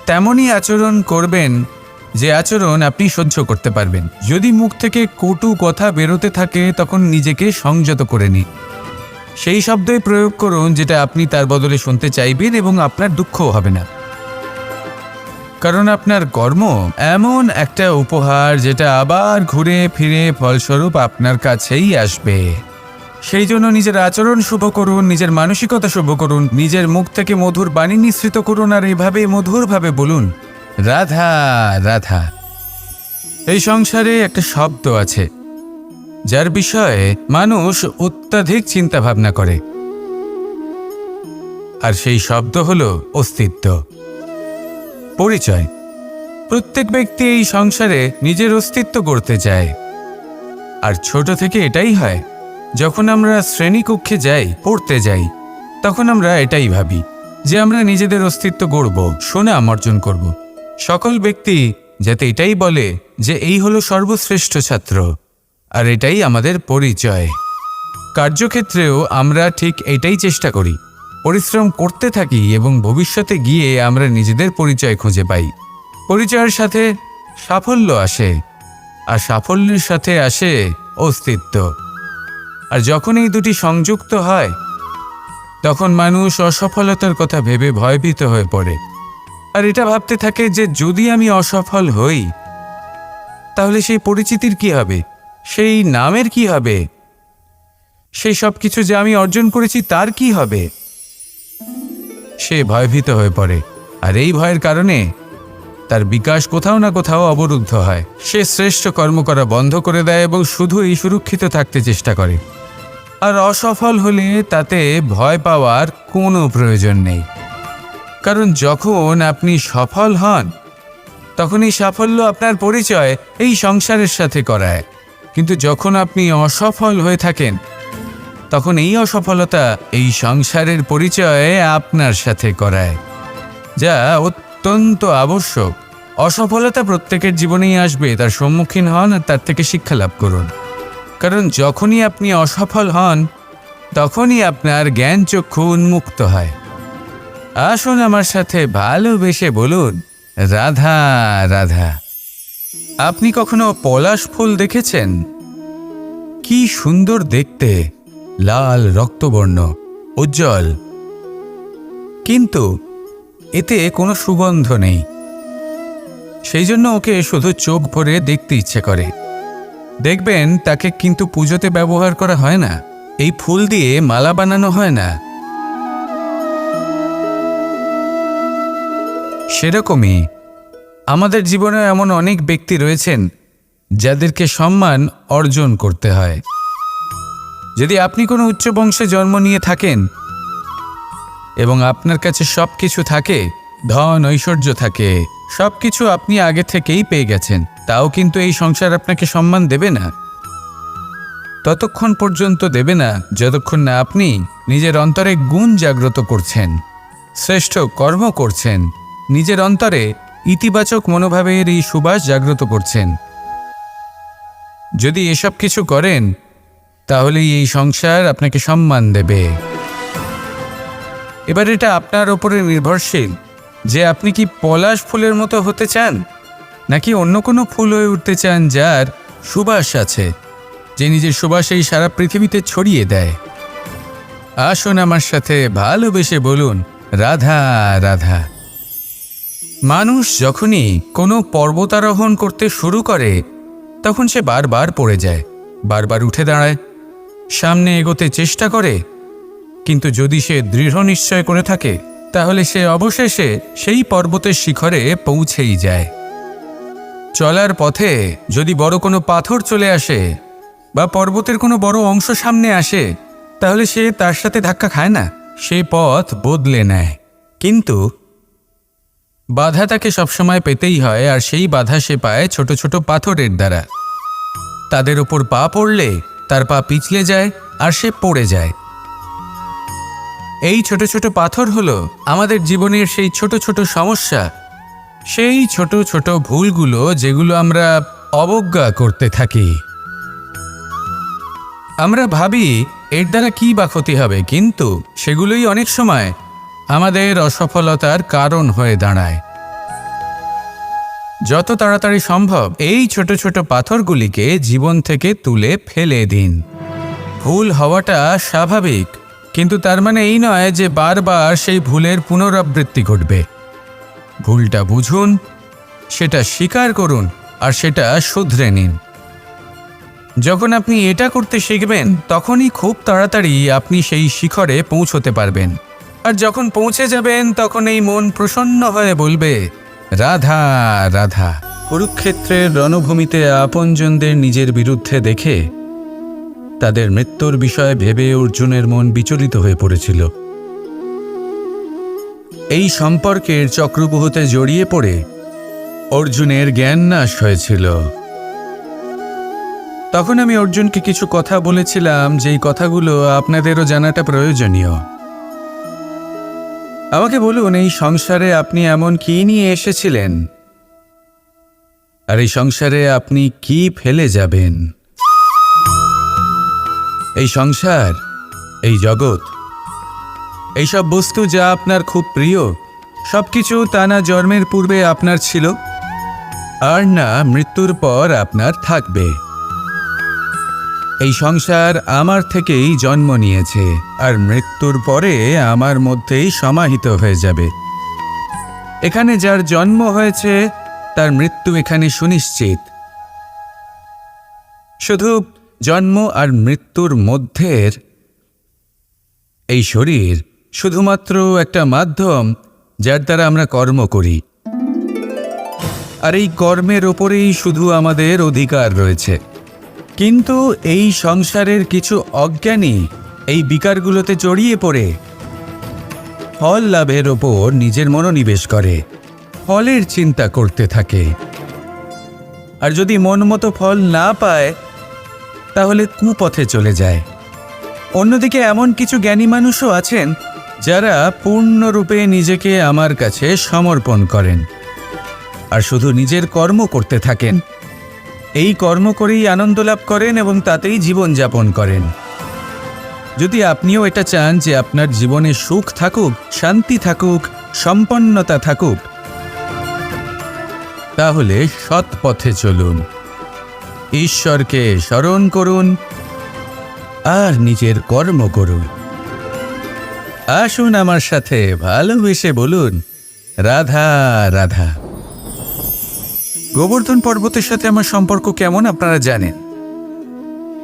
তেমনই আচরণ করবেন যে আচরণ আপনি সহ্য করতে পারবেন। যদি মুখ থেকে কটু কথা বেরোতে থাকে তখন নিজেকে সংযত করে নিন। সেই শব্দই প্রয়োগ করুন যেটা আপনি তার বদলে শুনতে চাইবেন এবং আপনার দুঃখও হবে না, কারণ আপনার কর্ম এমন একটা উপহার যেটা আবার ঘুরে ফিরে ফলস্বরূপ আপনার কাছেই আসবে। সেই জন্য নিজের আচরণ শুভ করুন, নিজের মানসিকতা শুভ করুন, নিজের মুখ থেকে মধুর বাণী নিঃসৃত করুন আর এইভাবে মধুরভাবে বলুন, রাধা রাধা। এই সংসারে একটা শব্দ আছে যার বিষয়ে মানুষ অত্যাধিক চিন্তা ভাবনা করে, আর সেই শব্দ হলো অস্তিত্ব, পরিচয়। প্রত্যেক ব্যক্তি এই সংসারে নিজের অস্তিত্ব গড়তে চায়, আর ছোট থেকে এটাই হয়। যখন আমরা শ্রেণীকক্ষে যাই, পড়তে যাই, তখন আমরা এটাই ভাবি যে আমরা নিজেদের অস্তিত্ব গড়ব, সুনাম অর্জন করব। সকল ব্যক্তি যাতে এটাই বলে যে এই হলো সর্বশ্রেষ্ঠ ছাত্র, আর এটাই আমাদের পরিচয়। কার্যক্ষেত্রেও আমরা ঠিক এটাই চেষ্টা করি, পরিশ্রম করতে থাকি এবং ভবিষ্যতে গিয়ে আমরা নিজেদের পরিচয় খুঁজে পাই। পরিচয়ের সাথে সাফল্য আসে, আর সাফল্যের সাথে আসে অস্তিত্ব। আর যখন এই দুটি সংযুক্ত হয় তখন মানুষ অসফলতার কথা ভেবে ভয়ভীত হয়ে পড়ে, আর এটা ভাবতে থাকে যে যদি আমি অসফল হই তাহলে সেই পরিচিতির কি হবে, সেই নামের কি হবে, সেই সব কিছু যে আমি অর্জন করেছি তার কি হবে। সে ভয়ভীত হয়ে পড়ে, আর এই ভয়ের কারণে তার বিকাশ কোথাও না কোথাও অবরুদ্ধ হয়। সে শ্রেষ্ঠ কর্ম করা বন্ধ করে দেয় এবং শুধুই সুরক্ষিত থাকতে চেষ্টা করে। আর অসফল হলে তাতে ভয় পাওয়ার কোনো প্রয়োজন নেই, কারণ যখন আপনি সফল হন তখন এই সাফল্য আপনার পরিচয় এই সংসারের সাথে করায়। কিন্তু যখন আপনি অসফল হয়ে থাকেন তখন এই অসফলতা এই সংসারের পরিচয় আপনার সাথে করায়, যা অত্যন্ত আবশ্যক। অসফলতা প্রত্যেকের জীবনেই আসবে, তার সম্মুখীন হন আর তার থেকে শিক্ষা লাভ করুন। কারণ যখনই আপনি অসফল হন তখনই আপনার জ্ঞান চক্ষু উন্মুক্ত হয়। আসুন আমার সাথে ভালোবেসে বলুন, রাধা রাধা। আপনি কখনো পলাশ ফুল দেখেছেন? কি সুন্দর দেখতে, লাল রক্তবর্ণ, উজ্জ্বল, কিন্তু এতে কোনো সুগন্ধ নেই। সেই জন্য ওকে শুধু চোখ ভরে দেখতে ইচ্ছে করে। দেখবেন তাকে কিন্তু পুজোতে ব্যবহার করা হয় না, এই ফুল দিয়ে মালা বানানো হয় না। সেরকমই আমাদের জীবনে এমন অনেক ব্যক্তি রয়েছেন যাদেরকে সম্মান অর্জন করতে হয়। যদি আপনি কোনো উচ্চ বংশে জন্ম নিয়ে থাকেন এবং আপনার কাছে সব কিছু থাকে, ধন ঐশ্বর্য থাকে, সব কিছু আপনি আগে থেকেই পেয়ে গেছেন, তাও কিন্তু এই সংসার আপনাকে সম্মান দেবে না। ততক্ষণ পর্যন্ত দেবে না যতক্ষণ না আপনি নিজের অন্তরে গুণ জাগ্রত করছেন, শ্রেষ্ঠ কর্ম করছেন, নিজের অন্তরে ইতিবাচক মনোভাবের এই সুবাস জাগ্রত করছেন। যদি এসব কিছু করেন তাহলে এই সংসার আপনাকে সম্মান দেবে। এবার এটা আপনার ওপরে নির্ভরশীল যে আপনি কি পলাশ ফুলের মতো হতে চান, নাকি অন্য কোনো ফুল হয়ে উঠতে চান যার সুবাস আছে, যে নিজের সুবাস এই সারা পৃথিবীতে ছড়িয়ে দেয়। আসুন আমার সাথে ভালোবেসে বলুন, রাধা রাধা। মানুষ যখনই কোনো পর্বতারোহণ করতে শুরু করে তখন সে বারবার পড়ে যায়, বারবার উঠে দাঁড়ায়, সামনে এগোতে চেষ্টা করে, কিন্তু যদি সে দৃঢ় নিশ্চয় করে থাকে তাহলে সে অবশেষে সেই পর্বতের শিখরে পৌঁছেই যায়। চলার পথে যদি বড় কোনো পাথর চলে আসে বা পর্বতের কোনো বড় অংশ সামনে আসে তাহলে সে তার সাথে ধাক্কা খায় না, সে পথ বদলে নেয়। কিন্তু বাধা তাকে সবসময় পেতেই হয়, আর সেই বাধা সে পায় ছোট ছোট পাথরের দ্বারা। তাদের ওপর পা পড়লে তার পা পিছলে যায় আর সে পড়ে যায়। এই ছোট ছোট পাথর হলো আমাদের জীবনের সেই ছোট ছোট সমস্যা, সেই ছোট ছোট ভুলগুলো যেগুলো আমরা অবজ্ঞা করতে থাকি। আমরা ভাবি এর দ্বারা কি বা ক্ষতি হবে, কিন্তু সেগুলোই অনেক সময় আমাদের অসফলতার কারণ হয়ে দাঁড়ায়। যত তাড়াতাড়ি সম্ভব এই ছোট ছোট পাথরগুলিকে জীবন থেকে তুলে ফেলে দিন। ভুল হওয়াটা স্বাভাবিক, কিন্তু তার মানে এই নয় যে বারবার সেই ভুলের পুনরাবৃত্তি ঘটবে। ভুলটা বুঝুন, সেটা স্বীকার করুন আর সেটা শুধরে নিন। যখন আপনি এটা করতে শিখবেন তখনই খুব তাড়াতাড়ি আপনি সেই শিখরে পৌঁছতে পারবেন। আর যখন পৌঁছে যাবেন তখন এই মন প্রসন্ন হয়ে বলবে, রাধা রাধা। কুরুক্ষেত্রের রণভূমিতে আপনজনদের নিজের বিরুদ্ধে দেখে তাদের মৃত্যুর বিষয়ে ভেবে অর্জুনের মন বিচলিত হয়ে পড়েছিল। এই সম্পর্কের চক্রব্যূহতে জড়িয়ে পড়ে অর্জুনের জ্ঞান নাশ হয়েছিল। তখন আমি অর্জুনকে কিছু কথা বলেছিলাম, যেই কথাগুলো আপনাদেরও জানাটা প্রয়োজনীয়। আমাকে বলুন, এই সংসারে আপনি এমন কি নিয়ে এসেছিলেন, আর এই সংসারে আপনি কি ফেলে যাবেন? এই সংসার, এই জগৎ, এইসব বস্তু যা আপনার খুব প্রিয়, সবকিছু তা না জন্মের পূর্বে আপনার ছিল আর না মৃত্যুর পর আপনার থাকবে। এই সংসার আমার থেকেই জন্ম নিয়েছে আর মৃত্যুর পরে আমার মধ্যেই সমাহিত হয়ে যাবে। এখানে যার জন্ম হয়েছে তার মৃত্যু এখানে সুনিশ্চিত। শুধু জন্ম আর মৃত্যুর মধ্যের এই শরীর শুধুমাত্র একটা মাধ্যম যার দ্বারা আমরা কর্ম করি, আর এই কর্মের ওপরেই শুধু আমাদের অধিকার রয়েছে। কিন্তু এই সংসারের কিছু অজ্ঞানী এই বিকারগুলোতে জড়িয়ে পড়ে ফল লাভের ওপর নিজের মনোনিবেশ করে, ফলের চিন্তা করতে থাকে। আর যদি মন মতো ফল না পায় তাহলে কুপথে চলে যায়। অন্যদিকে এমন কিছু জ্ঞানী মানুষও আছেন যারা পূর্ণরূপে নিজেকে আমার কাছে সমর্পণ করেন আর শুধু নিজের কর্ম করতে থাকেন। এই কর্ম করেই আনন্দ লাভ করেন এবং তাতেই জীবনযাপন করেন। যদি আপনিও এটা চান যে আপনার জীবনে সুখ থাকুক, শান্তি থাকুক, সম্পন্নতা থাকুক, তাহলে সৎ পথে চলুন, ঈশ্বরকে স্মরণ করুন আর নিজের কর্ম করুন। আসুন আমার সাথে ভালোবেসে বলুন, রাধা রাধা। গোবর্ধন পর্বতের সাথে আমার সম্পর্ক কেমন আপনারা জানেন।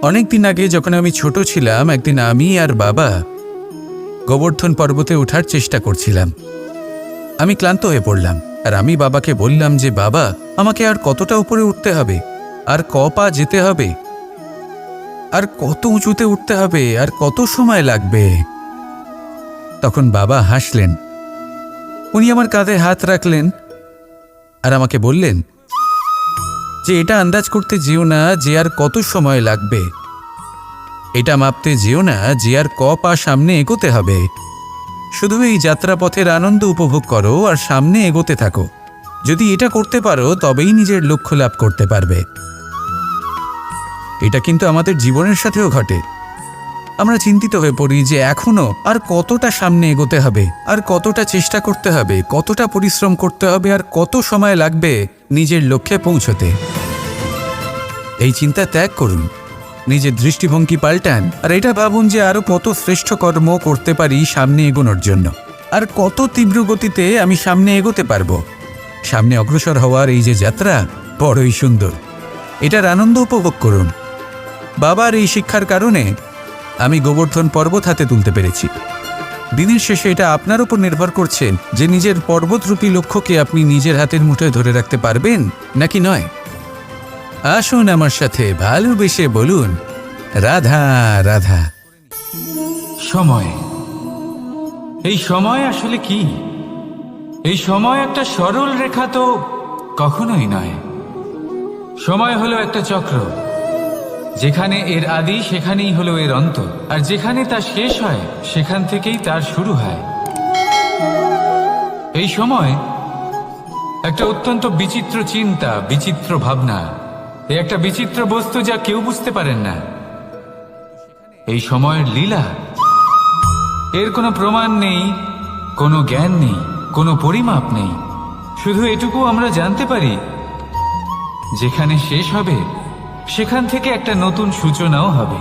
অনেকদিন আগে যখন আমি ছোট ছিলাম, একদিন আমি আর বাবা গোবর্ধন পর্বতে ওঠার চেষ্টা করছিলাম। আমি ক্লান্ত হয়ে পড়লাম আর আমি বাবাকে বললাম যে বাবা, আমাকে আর কতটা উপরে উঠতে হবে, আর ক পা যেতে হবে, আর কত উঁচুতে উঠতে হবে, আর কত সময় লাগবে। তখন বাবা হাসলেন। উনি আমার কাঁধে হাত রাখলেন আর আমাকে বললেন যে এটা আন্দাজ করতে যেও না যে আর কত সময় লাগবে, এটা মাপতে যেও না যে আর ক পা সামনে এগোতে হবে। শুধু এই যাত্রাপথের আনন্দ উপভোগ করো আর সামনে এগোতে থাকো। যদি এটা করতে পারো তবেই নিজের লক্ষ্য লাভ করতে পারবে। এটা কিন্তু আমাদের জীবনের সাথেও ঘটে। আমরা চিন্তিত হয়ে পড়ি যে এখনো আর কতটা সামনে এগোতে হবে, আর কতটা চেষ্টা করতে হবে, কতটা পরিশ্রম করতে হবে, আর কত সময় লাগবে নিজের লক্ষ্যে পৌঁছতে। এই চিন্তা ত্যাগ করুন, নিজের দৃষ্টিভঙ্গি পাল্টান আর এটা ভাবুন যে আরো কত শ্রেষ্ঠ কর্ম করতে পারি সামনে এগোনোর জন্য, আর কত তীব্র গতিতে আমি সামনে এগোতে পারবো। সামনে অগ্রসর হওয়ার এই যে যাত্রা বড়ই সুন্দর, এটার আনন্দ উপভোগ করুন। বাবার এই শিক্ষার কারণে আমি গোবর্ধন পর্বত হাতে তুলতে পেরেছি। দিনের শেষে এটা আপনার উপর নির্ভর করছে যে নিজের পর্বতরূপী লক্ষ্যকে আপনি নিজের হাতের মুঠোয় ধরে রাখতে পারবেন নাকি নয়। আসুন আমার সাথে ভালোবেসে বলুন, রাধা রাধা। সময়, এই সময় আসলে কি? এই সময় একটা সরল রেখা তো কখনোই নয়। সময় হলো একটা চক্র, যেখানে এর আদি সেখানেই হলো এর অন্ত, আর যেখানে তা শেষ হয় সেখান থেকেই তার শুরু হয়। এই সময় একটা অত্যন্ত বিচিত্র চিন্তা, বিচিত্র ভাবনা, একটা বিচিত্র বস্তু যা কেউ বুঝতে পারেন না। এই সময়ের লীলা, এর কোনো প্রমাণ নেই, কোনো জ্ঞান নেই, কোনো পরিমাপ নেই। শুধু এটুকু আমরা জানতে পারি, যেখানে শেষ হবে সেখান থেকে একটা নতুন সূচনাও হবে।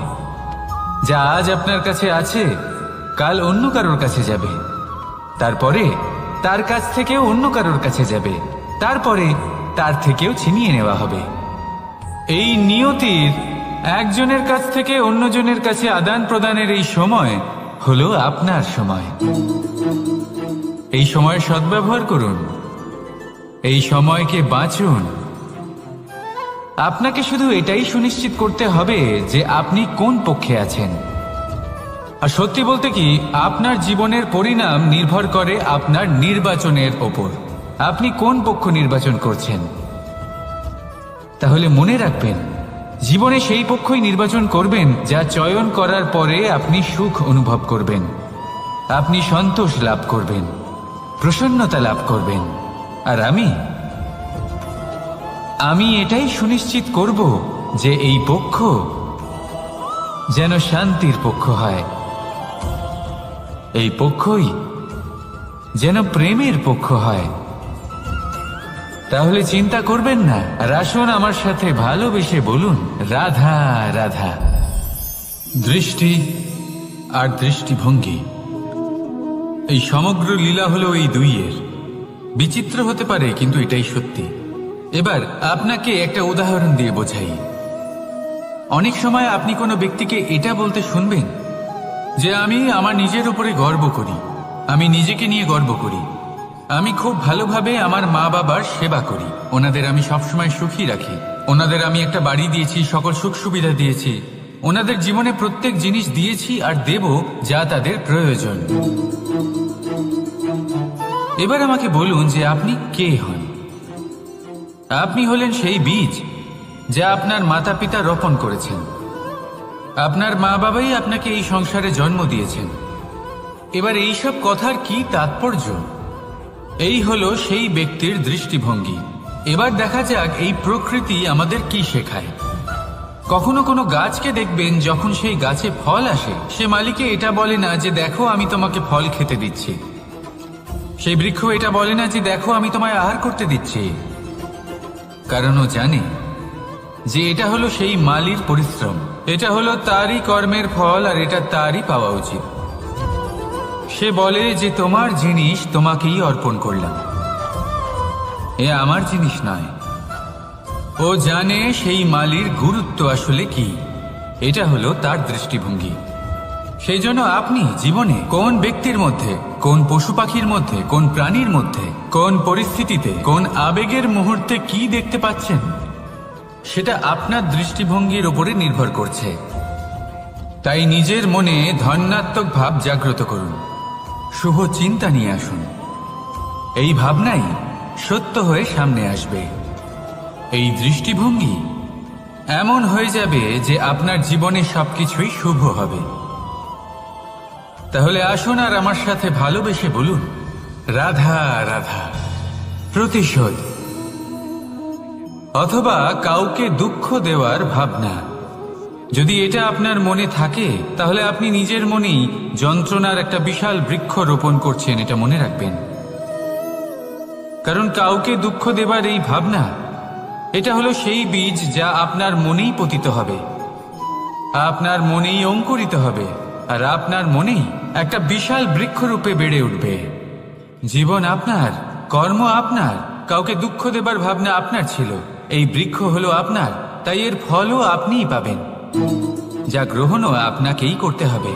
যা আজ আপনার কাছে আছে কাল অন্য কারোর কাছে যাবে, তারপরে তার কাছ থেকেও অন্য কারোর কাছে যাবে, তারপরে তার থেকেও ছিনিয়ে নেওয়া হবে। এই নিয়তির একজনের কাছ থেকে অন্যজনের কাছে আদান প্রদানের এই সময় হলো আপনার সময়। এই সময়ের সদ্ব্যবহার করুন, এই সময়কে বাঁচুন। আপনাকে শুধু এটাই সুনিশ্চিত করতে হবে যে আপনি কোন পক্ষে আছেন। আর সত্যি বলতে কি, আপনার জীবনের পরিণাম নির্ভর করে আপনার নির্বাচনের ওপর। আপনি কোন পক্ষ নির্বাচন করছেন। তাহলে মনে রাখবেন, জীবনে সেই পক্ষই নির্বাচন করবেন যা চয়ন করার পরে আপনি সুখ অনুভব করবেন, আপনি সন্তোষ লাভ করবেন, প্রসন্নতা লাভ করবেন। আর আমি এটাই সুনিশ্চিত করব যে এই পক্ষ যেন শান্তির পক্ষ হয়, এই পক্ষই যেন প্রেমের পক্ষ হয়। তাহলে চিন্তা করবেন না, আর আসুন আমার সাথে ভালোবেসে বলুন, রাধা রাধা। দৃষ্টি আর দৃষ্টিভঙ্গি, এই সমগ্র লীলা হলো এই দুইয়ের। বিচিত্র হতে পারে কিন্তু এটাই সত্যি। এবার আপনাকে একটা উদাহরণ দিয়ে বোঝাই। অনেক সময় আপনি কোনো ব্যক্তিকে এটা বলতে শুনবেন যে আমি আমার নিজের উপরে গর্ব করি, আমি নিজেকে নিয়ে গর্ব করি, আমি খুব ভালোভাবে আমার মা বাবার সেবা করি, ওনাদের আমি সবসময় সুখী রাখি, ওনাদের আমি একটা বাড়ি দিয়েছি, সকল সুখ সুবিধা দিয়েছি, ওনাদের জীবনে প্রত্যেক জিনিস দিয়েছি আর দেব যা তাদের প্রয়োজন। এবার আমাকে বলুন যে আপনি কে হন। আপনি হলেন সেই বীজ যা আপনার মাতা পিতা রোপণ করেছেন। আপনার মা বাবাই আপনাকে এই সংসারে জন্ম দিয়েছেন। এবার এইসব কথার কি তাৎপর্য? এই হলো সেই ব্যক্তির দৃষ্টিভঙ্গি। এবার দেখা যাক এই প্রকৃতি আমাদের কি শেখায়। কখনো কোনো গাছকে দেখবেন, যখন সেই গাছে ফল আসে, সে মালিকে এটা বলে না যে দেখো আমি তোমাকে ফল খেতে দিচ্ছি। সেই বৃক্ষ এটা বলে না যে দেখো আমি তোমায় আহার করতে দিচ্ছি, কারণ ও জানে যে এটা হলো সেই মালির পরিশ্রম, এটা হলো তারই কর্মের ফল, আর এটা তারই পাওয়া উচিত। সে বলে যে তোমার জিনিস তোমাকেই অর্পণ করলাম, এ আমার জিনিস নয়। ও জানে সেই মালির গুরুত্ব আসলে কি। এটা হলো তার দৃষ্টিভঙ্গি। সেই জন্য আপনি জীবনে কোন ব্যক্তির মধ্যে, কোন পশু পাখির মধ্যে, কোন প্রাণীর মধ্যে, কোন পরিস্থিতিতে, কোন আবেগের মুহূর্তে কি দেখতে পাচ্ছেন, সেটা আপনার দৃষ্টিভঙ্গির উপরে নির্ভর করছে। তাই নিজের মনে ধন্যাত্মক ভাব জাগ্রত করুন, শুভ চিন্তা নিয়ে আসুন। এই ভাবনাই সত্য হয়ে সামনে আসবে। এই দৃষ্টিভঙ্গি এমন হয়ে যাবে যে আপনার জীবনে সবকিছুই শুভ হবে। তাহলে আসুন আর আমার সাথে ভালোবেসে বলুন, রাধা রাধা। প্রতিশোধ অথবা কাউকে দুঃখ দেওয়ার ভাবনা, যদি এটা আপনার মনে থাকে, তাহলে আপনি নিজের মনেই যন্ত্রণার একটা বিশাল বৃক্ষ রোপণ করছেন, এটা মনে রাখবেন। কারণ কাউকে দুঃখ দেবার এই ভাবনা, এটা হলো সেই বীজ যা আপনার মনেই পতিত হবে, আপনার মনেই অঙ্কুরিত হবে, আর আপনার মনেই একটা বিশাল বৃক্ষরূপে বেড়ে উঠবে। জীবন আপনার, কর্ম আপনার, কাউকে দুঃখ দেবার ভাবনা আপনার ছিল, এই বৃক্ষ হলো আপনার, তাই এর ফলও আপনিই পাবেন, যা গ্রহণও আপনাকেই করতে হবে।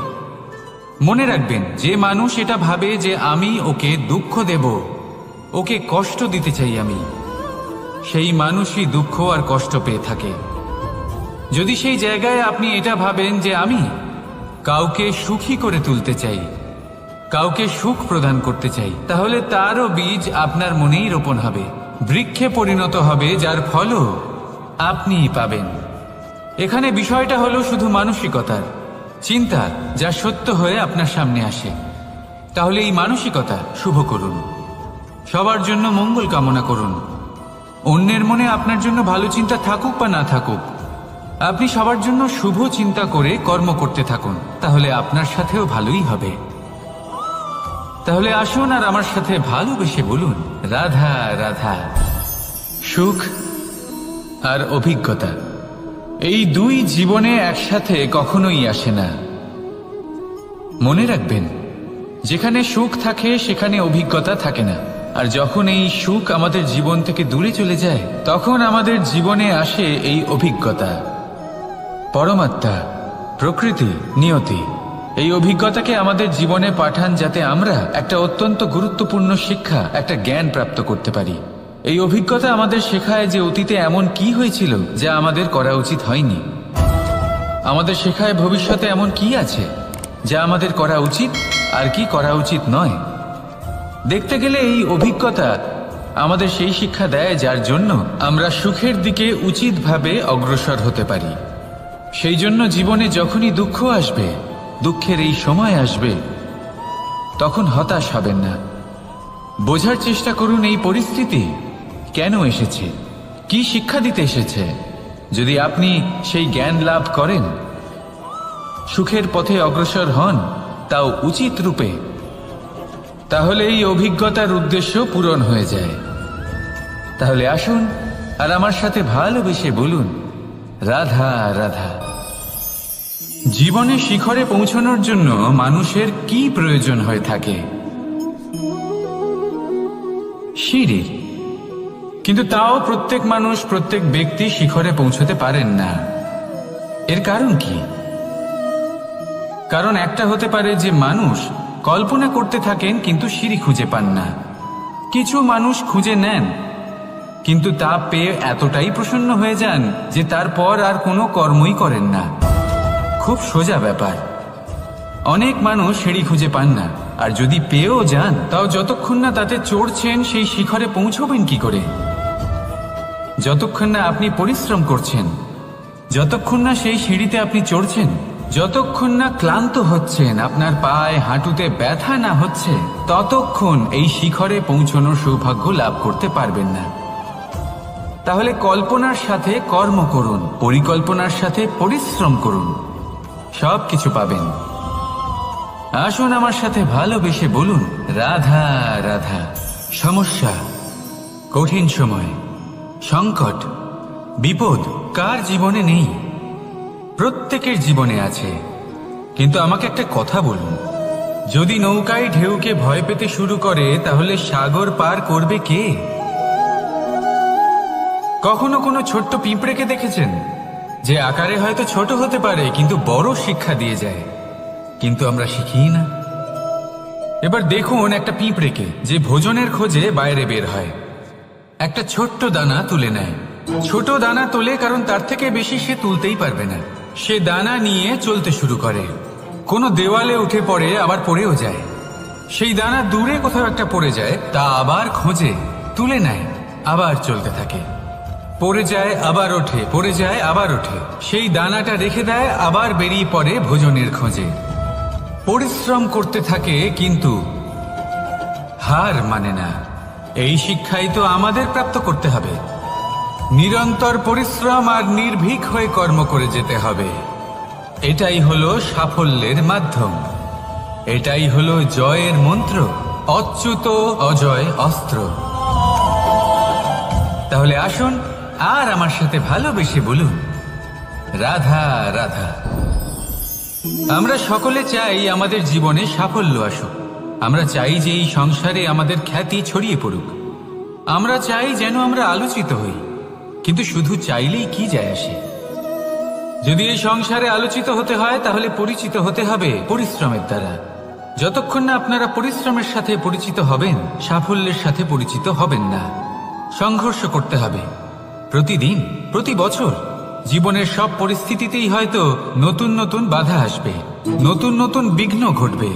মনে রাখবেন, যে মানুষ এটা ভাবে যে আমি ওকে দুঃখ দেব, ওকে কষ্ট দিতে চাই আমি, সেই মানুষই দুঃখ আর কষ্ট পেয়ে থাকে। যদি সেই জায়গায় আপনি এটা ভাবেন যে আমি কাউকে সুখী করে তুলতে চাই, কাউকে সুখ প্রদান করতে চাই, তাহলে তারও বীজ আপনার মনেই রোপণ হবে, বৃক্ষে পরিণত হবে, যার ফলও আপনিই পাবেন। এখানে বিষয়টা হলো শুধু মানসিকতার চিন্তা, যা সত্য হয়ে আপনার সামনে আসে। তাহলে এই মানসিকতা শুভ করুন, সবার জন্য মঙ্গল কামনা করুন। অন্যের মনে আপনার জন্য ভালো চিন্তা থাকুক বা না থাকুক, আপনি সবার জন্য শুভ চিন্তা করে কর্ম করতে থাকুন, তাহলে আপনার সাথেও ভালোই হবে। তাহলে আসুন আর আমার সাথে ভালোবেসে বলুন, রাধা রাধা। সুখ আর অভিজ্ঞতা, এই দুই জীবনে একসাথে কখনোই আসে না। মনে রাখবেন, যেখানে সুখ থাকে সেখানে অভিজ্ঞতা থাকে না, আর যখন এই সুখ আমাদের জীবন থেকে দূরে চলে যায়, তখন আমাদের জীবনে আসে এই অভিজ্ঞতা। পরমাত্মা, প্রকৃতি, নিয়তি এই অভিজ্ঞতাকে আমাদের জীবনে পাঠান, যাতে আমরা একটা অত্যন্ত গুরুত্বপূর্ণ শিক্ষা, একটা জ্ঞান প্রাপ্ত করতে পারি। এই অভিজ্ঞতা আমাদের শেখায় যে অতীতে এমন কি হয়েছিল যা আমাদের করা উচিত হয়নি। আমাদের শেখায় ভবিষ্যতে এমন কি আছে যা আমাদের করা উচিত আর কি করা উচিত নয়। দেখতে গেলে এই অভিজ্ঞতা আমাদের সেই শিক্ষা দেয় যার জন্য আমরা সুখের দিকে উচিতভাবে অগ্রসর হতে পারি। সেই জন্য জীবনে যখনই দুঃখ আসবে, দুঃখের এই সময় আসবে, তখন হতাশ হবেন না। বোঝার চেষ্টা করুন এই পরিস্থিতি কেন এসেছে, কি শিক্ষা দিতে এসেছে। যদি আপনি সেই জ্ঞান লাভ করেন, সুখের পথে অগ্রসর হন, তাও উচিত রূপে, তাহলে এই অভিজ্ঞতার উদ্দেশ্য পূরণ হয়ে যায়। তাহলে আসুন আর আমার সাথে ভালোবেসে বলুন, রাধা রাধা। জীবনে শিখরে পৌঁছানোর জন্য মানুষের কি প্রয়োজন হয়ে থাকে? সিঁড়ির। কিন্তু তাও প্রত্যেক মানুষ, প্রত্যেক ব্যক্তি শিখরে পৌঁছতে পারেন না। এর কারণ কি? কারণ একটা হতে পারে যে মানুষ কল্পনা করতে থাকেন কিন্তু সিঁড়ি খুঁজে পান না। কিছু মানুষ খুঁজে নেন কিন্তু তা পেয়ে এতটাই প্রসন্ন হয়ে যান যে তারপর আর কোনো কর্মই করেন না। খুব সোজা ব্যাপার। অনেক মানুষ সিঁড়ি খুঁজে পান না, আর যদি পেয়েও যান তাও যতক্ষণ না তাতে চড়ছেন সেই শিখরে পৌঁছবেন কি করে? যতক্ষণ না আপনি পরিশ্রম করছেন, যতক্ষণ না সেই সিঁড়িতে আপনি চড়ছেন, যতক্ষণ না ক্লান্ত হচ্ছেন, আপনার পায়ে হাঁটুতে ব্যথা না হচ্ছে, ততক্ষণ এই শিখরে পৌঁছানোর সৌভাগ্য লাভ করতে পারবেন না। তাহলে কল্পনার সাথে কর্ম করুন, পরিকল্পনার সাথে পরিশ্রম করুন, সব কিছু পাবেন। আসুন আমার সাথে ভালোবেসে বলুন, রাধা রাধা। সমস্যা, কঠিন সময়, সংকট, বিপদ কার জীবনে নেই? প্রত্যেকের জীবনে আছে। কিন্তু আমাকে একটা কথা বলুন, যদি নৌকায় ঢেউকে ভয় পেতে শুরু করে, তাহলে সাগর পার করবে কে? কখনো কোনো ছোট্ট পিঁপড়েকে দেখেছেন, যে আকারে হয়তো ছোট হতে পারে কিন্তু বড় শিক্ষা দিয়ে যায়? কিন্তু আমরা শিখি না। এবার দেখুন একটা পিঁপড়েকে, যে ভোজনের খোঁজে বাইরে বের হয়, একটা ছোট্ট দানা তুলে নেয়। ছোট দানা তোলে কারণ তার থেকে বেশি সে তুলতেই পারবে না। সে দানা নিয়ে চলতে শুরু করে, কোনো দেওয়ালে উঠে পড়ে, আবার পড়েও যায়। সেই দানা দূরে কোথাও একটা পড়ে যায়, তা আবার খোঁজে, তুলে নেয়, আবার চলতে থাকে। পড়ে যায়, আবার ওঠে, পড়ে যায়, আবার ওঠে। সেই দানাটা রেখে দেয়, আবার বেরিয়ে পড়ে ভোজনের খোঁজে। পরিশ্রম করতে থাকে কিন্তু হার মানে না। এই শিক্ষাই তো আমাদের প্রাপ্ত করতে হবে। নিরন্তর পরিশ্রম আর নির্ভীক হয়ে কর্ম করে যেতে হবে। এটাই হলো সাফল্যের মাধ্যম, এটাই হলো জয়ের মন্ত্র, অচ্যুত অজয় অস্ত্র। তাহলে আসুন আর আমার সাথে ভালোবেসে বলুন, রাধা রাধা। আমরা সকলে চাই আমাদের জীবনে সাফল্য আসুক। আমরা চাই যে এই সংসারে আমাদের খ্যাতি ছড়িয়ে পড়ুক। আমরা চাই যেন আমরা আলোচিত হই। কিন্তু শুধু চাইলেই কি যায় আসে? যদি এই সংসারে আলোচিত হতে হয়, তাহলে পরিচিত হতে হবে পরিশ্রমের দ্বারা। যতক্ষণ না আপনারা পরিশ্রমের সাথে পরিচিত হবেন, সাফল্যের সাথে পরিচিত হবেন না। সংঘর্ষ করতে হবে প্রতিদিন, প্রতি বছর। জীবনের সব পরিস্থিতিতেই হয়তো নতুন নতুন বাধা আসবে, নতুন নতুন বিঘ্ন ঘটবে।